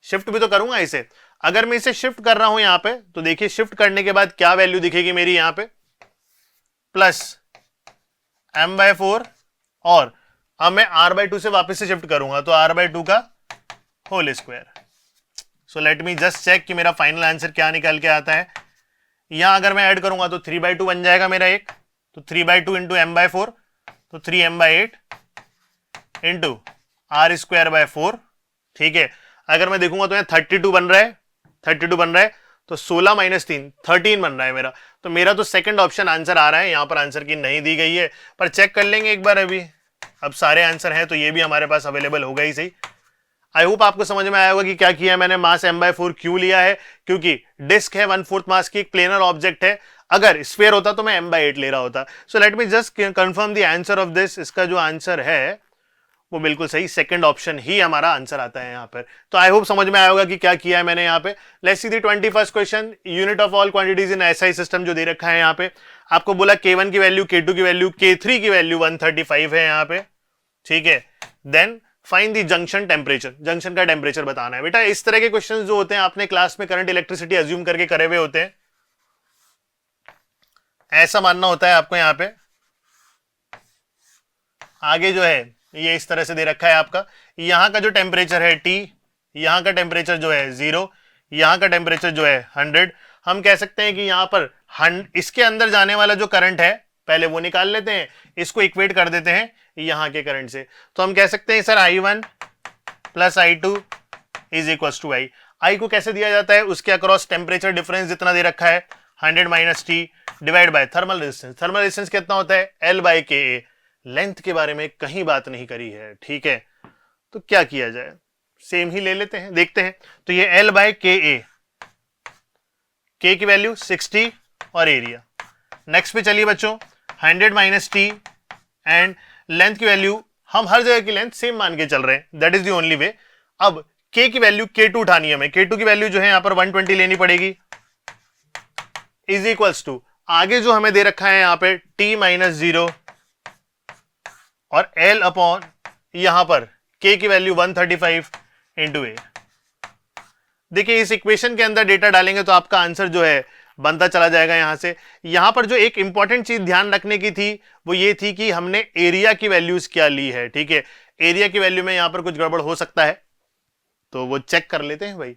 शिफ्ट भी तो करूंगा इसे. अगर मैं इसे शिफ्ट कर रहा हूं यहां पे तो देखिए शिफ्ट करने के बाद क्या वैल्यू दिखेगी मेरी यहां पे, प्लस m/4 और अब मैं r/2 से वापस से शिफ्ट करूंगा तो r/2 का whole square. So let me just check कि मेरा फाइनल आंसर क्या निकल के आता है. यहां अगर मैं ऐड करूंगा तो 3/2 बन जाएगा मेरा एक, तो 3/2 इंटू m/4 तो 3m/8 इंटू r²/4. ठीक है, अगर मैं देखूंगा तो यहाँ 32 बन रहा है, 32 बन रहा है, तो 16 - 3 13 बन रहा है मेरा. तो मेरा तो सेकंड ऑप्शन आंसर आ रहा है. यहां पर आंसर की नहीं दी गई है, पर चेक कर लेंगे एक बार. अभी अब सारे आंसर हैं तो ये भी हमारे पास अवेलेबल होगा ही सही. आई होप आपको समझ में आया होगा कि क्या किया है मैंने. मास m/4 क्यों लिया है, क्योंकि डिस्क है 1/4 मास की, एक प्लेनर ऑब्जेक्ट है. अगर स्फीयर होता तो मैं m/8 ले रहा होता. सो let me just confirm the answer of this. इसका जो आंसर है वो बिल्कुल सही, सेकंड ऑप्शन ही हमारा आंसर आता है यहाँ पर. तो आई होप समझ में आया होगा कि क्या किया है मैंने यहाँ पे. Let's see the 21st question. Unit of all quantities in SI system जो दे रखा है यहाँ पे. आपको बोला K1 की वैल्यू, K2 की वैल्यू, K3 की वैल्यू 135 है यहाँ पे. ठीक है, then find the junction temperature. Junction का टेम्परेचर बताना है. बेटा इस तरह के क्वेश्चन जो होते हैं आपने क्लास में करंट इलेक्ट्रिसिटी अज्यूम करके करे हुए होते हैं. ऐसा मानना होता है आपको. यहाँ पे आगे जो है ये इस तरह से दे रखा है आपका. यहां का जो टेम्परेचर है T, यहां का टेम्परेचर जो है 0, यहां का टेम्परेचर जो है 100. हम कह सकते हैं कि यहां पर इसके अंदर जाने वाला जो करंट है पहले वो निकाल लेते हैं, इसको इक्वेट कर देते हैं यहां के करंट से. तो हम कह सकते हैं sir I1 plus I2 is equal to I. I को कैसे दिया जाता है, उसके अक्रॉस टेम्परेचर डिफरेंस जितना दे रखा है 100 - T divide by thermal resistance. Thermal resistance कितना होता है L/Ka. लेंथ के बारे में कहीं बात नहीं करी है. ठीक है, तो क्या किया जाए, सेम ही ले लेते हैं, देखते हैं. तो ये L/Ka, K की वैल्यू 60 और एरिया। नेक्स्ट पे चलिए बच्चों, 100 माइनस टी एंड लेंथ की वैल्यू हम हर जगह की लेंथ सेम मान के चल रहे हैं, that is the only way. अब k की वैल्यू k2 उठानी है हमें, k2 की वैल्यू जो है यहां पर 120 लेनी पड़ेगी, इज इक्वल्स टू आगे जो हमें दे रखा है यहां पे t माइनस 0 और l अपॉन यहां पर k की वैल्यू 135 इंटू ए। देखिए इस इक्वेशन के अंदर डेटा डालेंगे तो आपका आंसर जो है बनता चला जाएगा यहां से। यहां पर जो एक इंपॉर्टेंट चीज ध्यान रखने की थी वो ये थी कि हमने एरिया की वैल्यूज क्या ली है, ठीक है। एरिया की वैल्यू में यहां पर कुछ गड़बड़ हो सकता है, तो वो चेक कर लेते हैं भाई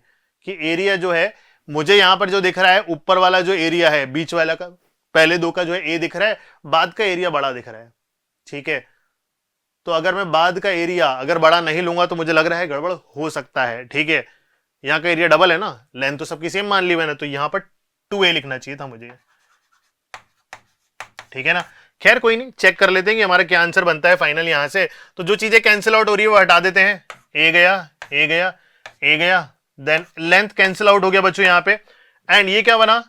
कि एरिया जो है मुझे यहां पर जो दिख रहा है ऊपर वाला जो एरिया है बीच वाला का, पहले दो का जो है ए दिख रहा है, बाद का एरिया बड़ा दिख रहा है, ठीक है। तो अगर मैं बाद का एरिया अगर बड़ा नहीं लूंगा तो मुझे लग रहा है गड़बड़ हो सकता है, ठीक है। यहाँ का एरिया डबल है ना, लेंथ तो सबकी सेम मान ली मैंने, तो यहां पर 2a लिखना चाहिए था मुझे, ठीक है ना। खैर कोई नहीं, चेक कर लेते हैं कि हमारा क्या आंसर बनता है फाइनल यहां से। तो जो चीजें कैंसिल आउट हो रही है वो हटा देते हैं, ए गया ए गया ए गया, देन लेंथ कैंसिल आउट हो गया बच्चों यहाँ पे। एंड ये क्या बना,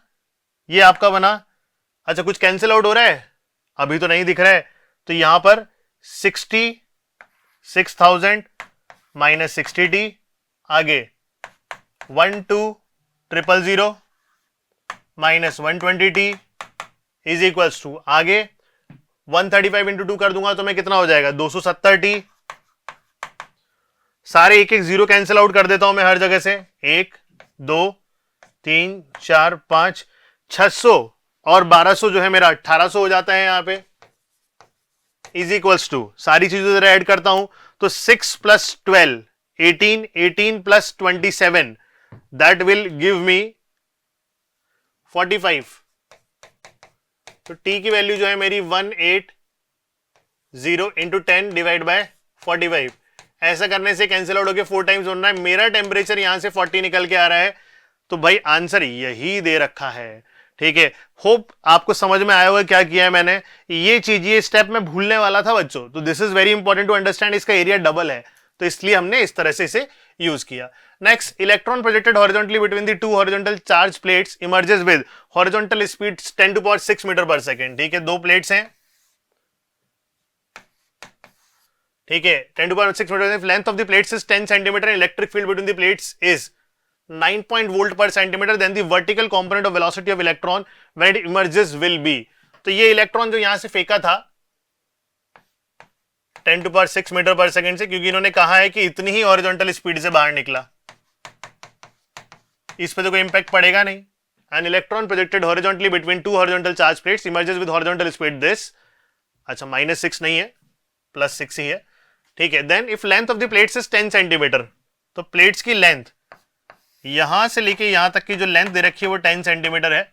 ये आपका बना, अच्छा कुछ कैंसिल आउट हो रहा है अभी तो नहीं दिख रहा है, तो यहां पर 66,000 माइनस 60t, आगे 12,000 minus 120t is equals to आगे 135 इंटू 2 कर दूंगा तो मैं कितना हो जाएगा 270t। सारे एक एक जीरो कैंसिल आउट कर देता हूं मैं हर जगह से, 1 2 3 4 5 600 और 1200 जो है मेरा 1800 हो जाता है यहां पे, इज इक्वल्स टू सारी चीजों जरा ऐड करता हूं तो 6 plus 12 18 18 plus 27 that will give me 45। तो t की वैल्यू जो है मेरी 180 इंटू 10 डिवाइड बाय 45। ऐसा करने से कैंसिल आउट होकर 4 टाइम्स होना है, मेरा टेम्परेचर यहां से 40 निकल के आ रहा है, तो भाई आंसर यही दे रखा है, ठीक है। होप आपको समझ में आया होगा क्या किया है मैंने। ये चीज ये स्टेप में भूलने वाला था बच्चों, तो this is very important to understand. इसका एरिया डबल है तो इसलिए हमने इस तरह से इसे यूज किया। Next, electron projected horizontally between the two horizontal charge plates emerges with horizontal speed 10⁶ metre पर सेकेंड, ठीक है। दो प्लेट्स हैं, ठीक है, 10⁶ metre, length of the plates is 10 centimetre, electric field between the plates is 9 volt per centimeter, then the vertical component of velocity of electron when it emerges will be। तो ये electron जो यहां से फेंका था 10⁶ मीटर पर second से, क्योंकि इन्होंने कहा है कि इतनी ही हॉरिजॉन्टल स्पीड से बाहर निकला, इस पे तो कोई इंपैक्ट पड़ेगा नहीं। An electron projected horizontally between two horizontal charge plates emerges with horizontal speed this, अच्छा -6 नहीं है, +6 ही है, ठीक है। Then if length of the plates is 10 centimetre, तो प्लेट्स की लेंथ यहां से लेके यहां तक की जो लेंथ दे रखी है वो 10 सेंटीमीटर है,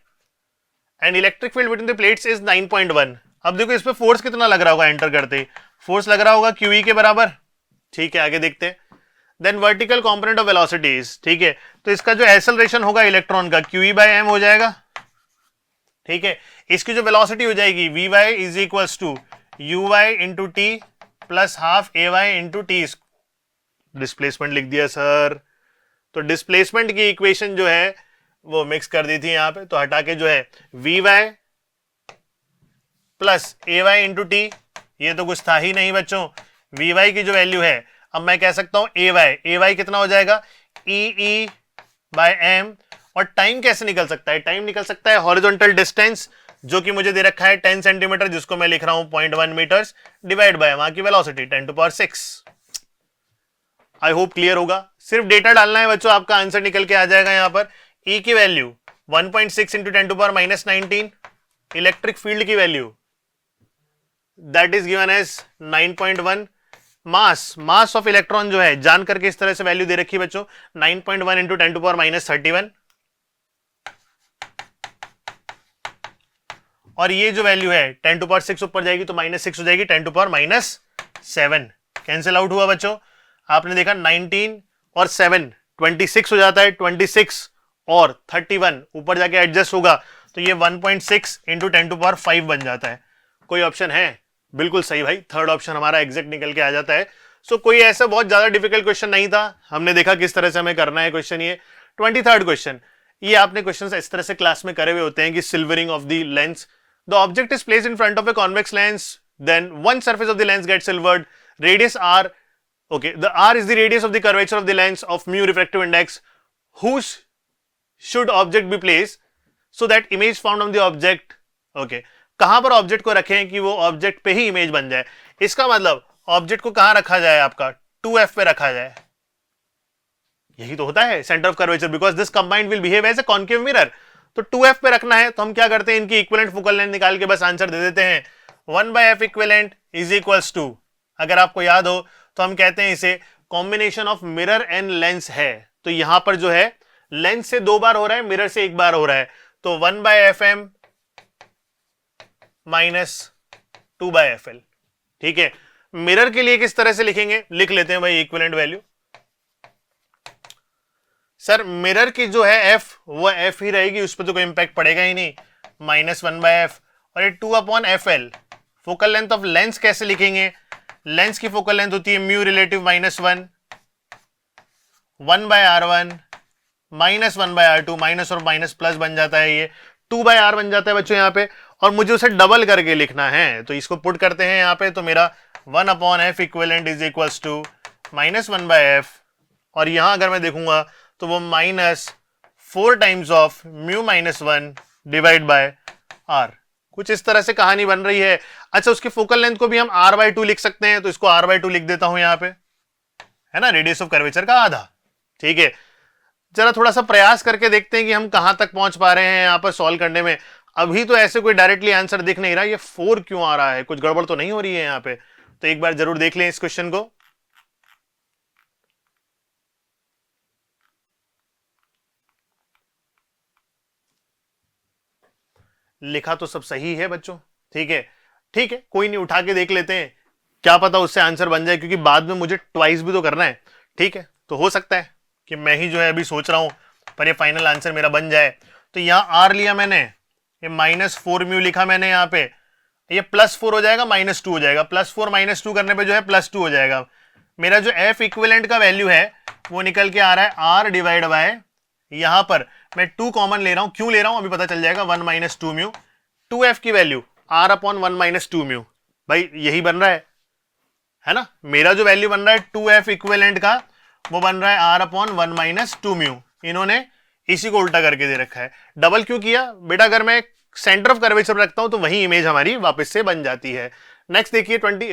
and electric field between the plates is 9.1। अब देखो इस पे फोर्स कितना लग रहा होगा एंटर करते ही, फोर्स लग रहा होगा QE के बराबर, ठीक है। आगे देखते हैं, then vertical component of velocities, ठीक है। तो इसका जो एक्सेलरेशन होगा इलेक्ट्रॉन का QE/m हो जाएगा, ठीक है। इसकी जो वेलोसिटी हो जाएगी Vy is equals to Uy into t plus half AY into t. Displacement लिख दिया सर, तो डिस्प्लेसमेंट की इक्वेशन जो है वो मिक्स कर दी थी यहां पे, तो हटा के जो है Vy plus AY into T, ये तो कुछ था ही नहीं बच्चों। Vy की जो वैल्यू है, अब मैं कह सकता हूं AY कितना हो जाएगा EE/m, और टाइम कैसे निकल सकता है, टाइम निकल सकता है हॉरिजॉन्टल डिस्टेंस जो कि मुझे दे रखा है 10 सेंटीमीटर, जिसको मैं लिख रहा हूं 0.1 मीटर्स, डिवाइड बाय वहां की वेलोसिटी 10⁶। आई होप क्लियर होगा। सिर्फ डेटा डालना है बच्चों, आपका आंसर निकल के आ जाएगा। यहां पर E की वैल्यू 1.6 इंटू 10⁻⁻19, इलेक्ट्रिक फील्ड की value that is given as 9.1, mass of electron जो है जान करके इस तरह से वैल्यू दे रखी है बच्चों 9.1 इंटू 10⁻31, और ये जो वैल्यू है 10⁶ ऊपर जाएगी तो -6 हो जाएगी, 10⁻7 कैंसिल आउट हुआ बच्चों। आपने देखा 19 और 7 26 हो जाता है, 26 और 31 ऊपर जाके एडजस्ट होगा तो ये 1.6 इंटू 10⁵ बन जाता है। कोई ऑप्शन है? बिल्कुल सही भाई, थर्ड ऑप्शन हमारा एग्जैक्ट निकल के आ जाता है। सो कोई ऐसा बहुत ज्यादा डिफिकल्ट क्वेश्चन नहीं था, हमने देखा किस तरह से हमें करना है क्वेश्चन। ये 23rd क्वेश्चन, ये आपने क्वेश्चन इस तरह से क्लास में करे हुए होते हैं कि silvering of the lens, the object is placed in front of a convex lens, then one surface of the lens get silvered, radius r, okay, the r is the radius of the curvature of the lens of mu refractive index, whose should object be placed so that image found on the object, okay, कहां पर object को रखें कि वो object पे ही image बन जाए। इसका मतलब ऑब्जेक्ट को कहां रखा जाए, आपका 2f पे रखा जाए, यही तो होता है centre of curvature, because this combined will behave as a concave mirror. तो 2f पे रखना है तो हम क्या करते हैं, इनकी इक्विवेलेंट फोकल लेंथ निकाल के बस आंसर दे देते हैं, 1/f equivalent is equals to, अगर आपको याद हो तो हम कहते हैं इसे combination of mirror and lens है। तो यहां पर जो है लेंस से 2 बार हो रहा है, मिरर से 1 बार हो रहा है, तो 1/fm माइनस 2/fl। ठीक है, मिरर के लिए किस तरह से लिखेंगे, लिख लेते हैं भाई इक्विवेलेंट वैल्यू। सर मिरर की जो है f वो f ही रहेगी, उस पर तो कोई इंपैक्ट पड़ेगा ही नहीं, माइनस 1/f, और ये 2/fl। Focal length of lens कैसे लिखेंगे, लेंस की फोकल लेंथ होती है mu relative -1, 1/r1 minus 1/r2, minus और माइनस प्लस बन जाता है, ये 2/r बन जाता है बच्चों यहाँ पे, और मुझे उसे डबल करके लिखना है, तो इसको पुट करते हैं यहाँ पे, तो मेरा 1/f equivalent is equals to -1/f, और यहां अगर मैं देखूंगा तो वो -4 times of mu -1 divide by r, कुछ इस तरह से कहानी बन रही है। अच्छा, उसकी फोकल लेंथ को भी हम r/2 लिख सकते हैं, तो इसको r/2 लिख देता हूं यहाँ पे, है ना, रेडियस ऑफ कर्वेचर का आधा। ठीक है, जरा थोड़ा सा प्रयास करके देखते हैं कि हम कहां तक पहुंच पा रहे हैं यहाँ पर सॉल्व करने में। अभी तो ऐसे कोई डायरेक्टली आंसर दिख नहीं रहा, ये 4 क्यों आ रहा है, कुछ गड़बड़ तो नहीं हो रही है यहाँ पे, तो एक बार जरूर देख लें इस क्वेश्चन को। लिखा तो सब सही है बच्चों, ठीक है, ठीक है, कोई नहीं, उठा के देख लेते हैं, क्या पता उससे आंसर बन जाए, क्योंकि बाद में मुझे ट्वाइस भी तो करना है। ठीक है, तो हो सकता है कि मैं ही जो है अभी सोच रहा हूं पर ये फाइनल आंसर मेरा बन जाए। तो यहाँ आर लिया मैंने, ये -4 म्यू लिखा मैंने यहाँ पे, ये +4 हो जाएगा, -2 हो जाएगा, +4 -2 करने पे जो है +2 हो जाएगा। मेरा जो एफ इक्विवेलेंट का वैल्यू है वो निकल के आ रहा है आर डिवाइड बाय, यहां पर मैं 2 कॉमन ले रहा हूं, क्यों ले रहा हूं अभी पता चल जाएगा, 1 - 2 म्यू, 2f की वैल्यू r/1 - 2 म्यू, भाई यही बन रहा है ना, मेरा जो वैल्यू बन रहा है 2f इक्विवेलेंट का वो बन रहा है r/1 - 2 म्यू, इन्होंने इसी को उल्टा करके दे रखा है। डबल क्यों किया बेटा, अगर मैं सेंटर ऑफ कर्वेचर रखता हूं तो वही इमेज हमारी वापस से बन जाती है। नेक्स्ट देखिए 20,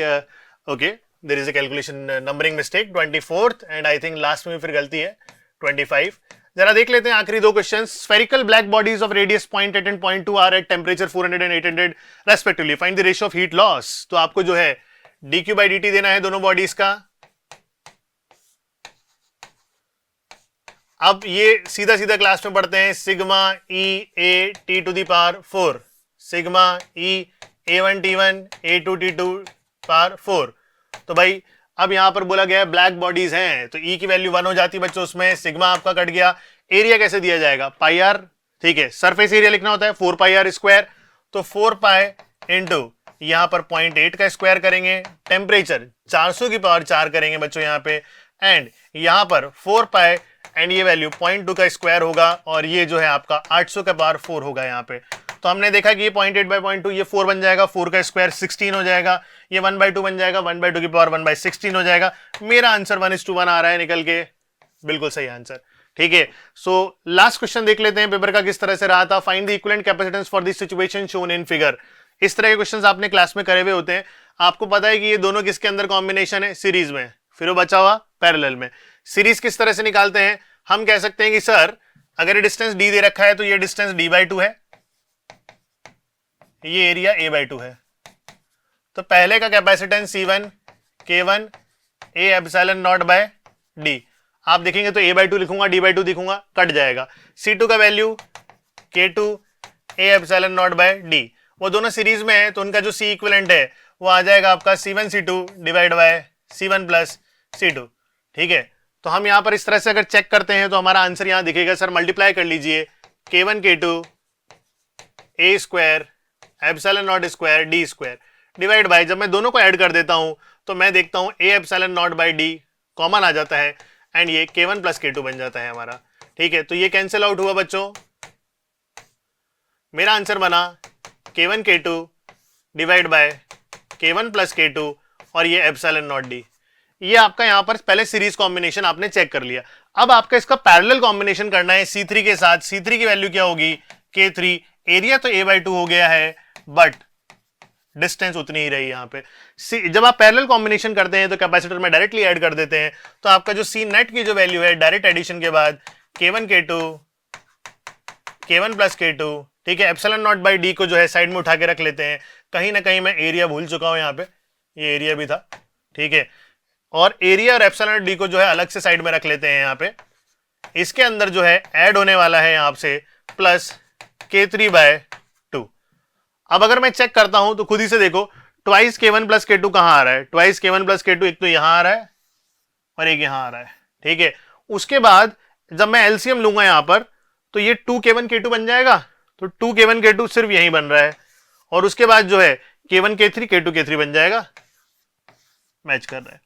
okay there is a calculation numbering mistake, 24th and I think last में फिर गलती है 25। जरा देख लेते हैं आखिरी 2 question. Spherical black bodies of radius 0.8 and 0.2 are at temperature 400 and 800 respectively, find the ratio of heat loss. तो आपको जो है dq/dt देना है दोनों बॉडीज का। अब ये सीधा सीधा क्लास में पढ़ते हैं, sigma e a t to the power 4, sigma e a1 t1 a2 t2 power 4। तो भाई अब यहां पर बोला गया है ब्लैक बॉडीज हैं, तो ई की वैल्यू 1 हो जाती है बच्चों, उसमें सिग्मा आपका कट गया, एरिया कैसे दिया जाएगा, पाई आर। ठीक है, सरफेस एरिया लिखना होता है 4πr स्क्वायर, तो 4π इंटू यहां पर 0.8 का स्क्वायर करेंगे, टेम्परेचर 400 की पावर 4 करेंगे बच्चों यहाँ पे, एंड यहां पर 4π एंड ये वैल्यू 0.2 का स्क्वायर होगा, और ये जो है आपका 800 का पावर 4 होगा यहाँ पे। तो हमने देखा कि ये 0.8/0.2 ये 4 बन जाएगा, 4 का स्क्वायर 16 हो जाएगा, ये 1/2 बन जाएगा, 1/2 की पावर 1/16 हो जाएगा। मेरा आंसर 1:1 आ रहा है निकल के, बिल्कुल सही आंसर। ठीक है, सो लास्ट क्वेश्चन देख लेते हैं पेपर का किस तरह से रहा था। Find the equivalent capacitance for this situation shown in figure. इस तरह के क्वेश्चंस आपने क्लास में करे हुए होते हैं, आपको पता है कि ये दोनों किसके अंदर कॉम्बिनेशन है, सीरीज में, फिर वो बचा हुआ पैरेलल में। सीरीज किस तरह से निकालते हैं, हम कह सकते हैं कि सर अगर ये डिस्टेंस d दे रखा है तो ये डिस्टेंस d/2 है, ये एरिया a/2 है, तो पहले का capacitance C1 K1 A epsilon naught by d, आप देखेंगे तो a/2 लिखूंगा, d/2 दिखूंगा, कट जाएगा। C2 का value K2 A epsilon naught by d, वो दोनों सीरीज में है तो उनका जो C इक्विवेलेंट है वो आ जाएगा आपका C1 C2 divide by C1 plus C2। ठीक है, तो हम यहां पर इस तरह से अगर चेक करते हैं तो हमारा आंसर यहां दिखेगा, सर मल्टीप्लाई कर लीजिए, K1 K2 A square epsilon not square d square divide bye, जब मैं दोनों को ऐड कर देता हूं तो मैं देखता हूं A epsilon naught by d common आ जाता है, एंड ये K1 प्लस K2 बन जाता है हमारा। ठीक है, तो ये कैंसिल आउट हुआ बच्चों, मेरा आंसर बना K1 K2 divide by K1 plus K2 और ये एप्सिलॉन नॉट डी। ये आपका यहां पर पहले सीरीज कॉम्बिनेशन आपने चेक कर लिया। अब आपका इसका पैरेलल कॉम्बिनेशन करना है C3 के साथ। C3 की वैल्यू क्या होगी, K3। एरिया तो A/2 हो गया है, बट डिस्टेंस उतनी ही रही यहां पे। जब आप पैरेलल कॉम्बिनेशन करते हैं तो कैपेसिटर में डायरेक्टली ऐड कर देते हैं, तो आपका जो C नेट की जो वैल्यू है डायरेक्ट एडिशन के बाद K1 K2 K1 plus K2, ठीक है। एप्सिलॉन नॉट बाई डी को जो है साइड में उठा के रख लेते हैं। कहीं ना कहीं मैं एरिया भूल चुका हूं, यहाँ पे ये एरिया भी था, ठीक है। और एरिया और एप्सिलॉन डी को जो है अलग से साइड में रख लेते हैं यहाँ पे। इसके अंदर जो है ऐड होने वाला है यहाँ से प्लस K3/2। अब अगर मैं चेक करता हूं तो खुद ही से देखो, ट्वाइस K1 प्लस K2 कहां आ रहा है, ट्वाइस K1 प्लस K2 एक तो यहां आ रहा है और एक यहां आ रहा है, ठीक है। उसके बाद जब मैं एलसीएम लूंगा यहां पर तो ये 2K1 K2 बन जाएगा, तो 2K1 K2 सिर्फ यहीं बन रहा है, और उसके बाद जो है K1 K3 K2 K3 बन जाएगा, मैच कर रहा है।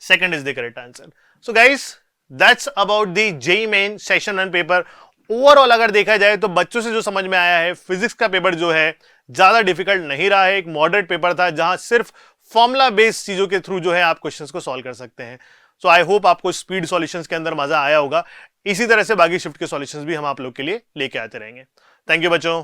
Second is the correct answer. So guys that's about the JEE main session 1 paper. Overall अगर देखा जाए तो बच्चों से जो समझ में आया है, फिजिक्स का पेपर जो है ज्यादा डिफिकल्ट नहीं रहा है, एक मॉडरेट पेपर था जहां सिर्फ फॉर्मुला बेस्ड चीजों के थ्रू जो है आप क्वेश्चंस को सॉल्व कर सकते हैं। सो आई होप आपको स्पीड सॉल्यूशंस के अंदर मजा आया होगा। इसी तरह से बाकी शिफ्ट के सॉल्यूशंस भी हम आप लोग के लिए लेके आते रहेंगे। थैंक यू बच्चों।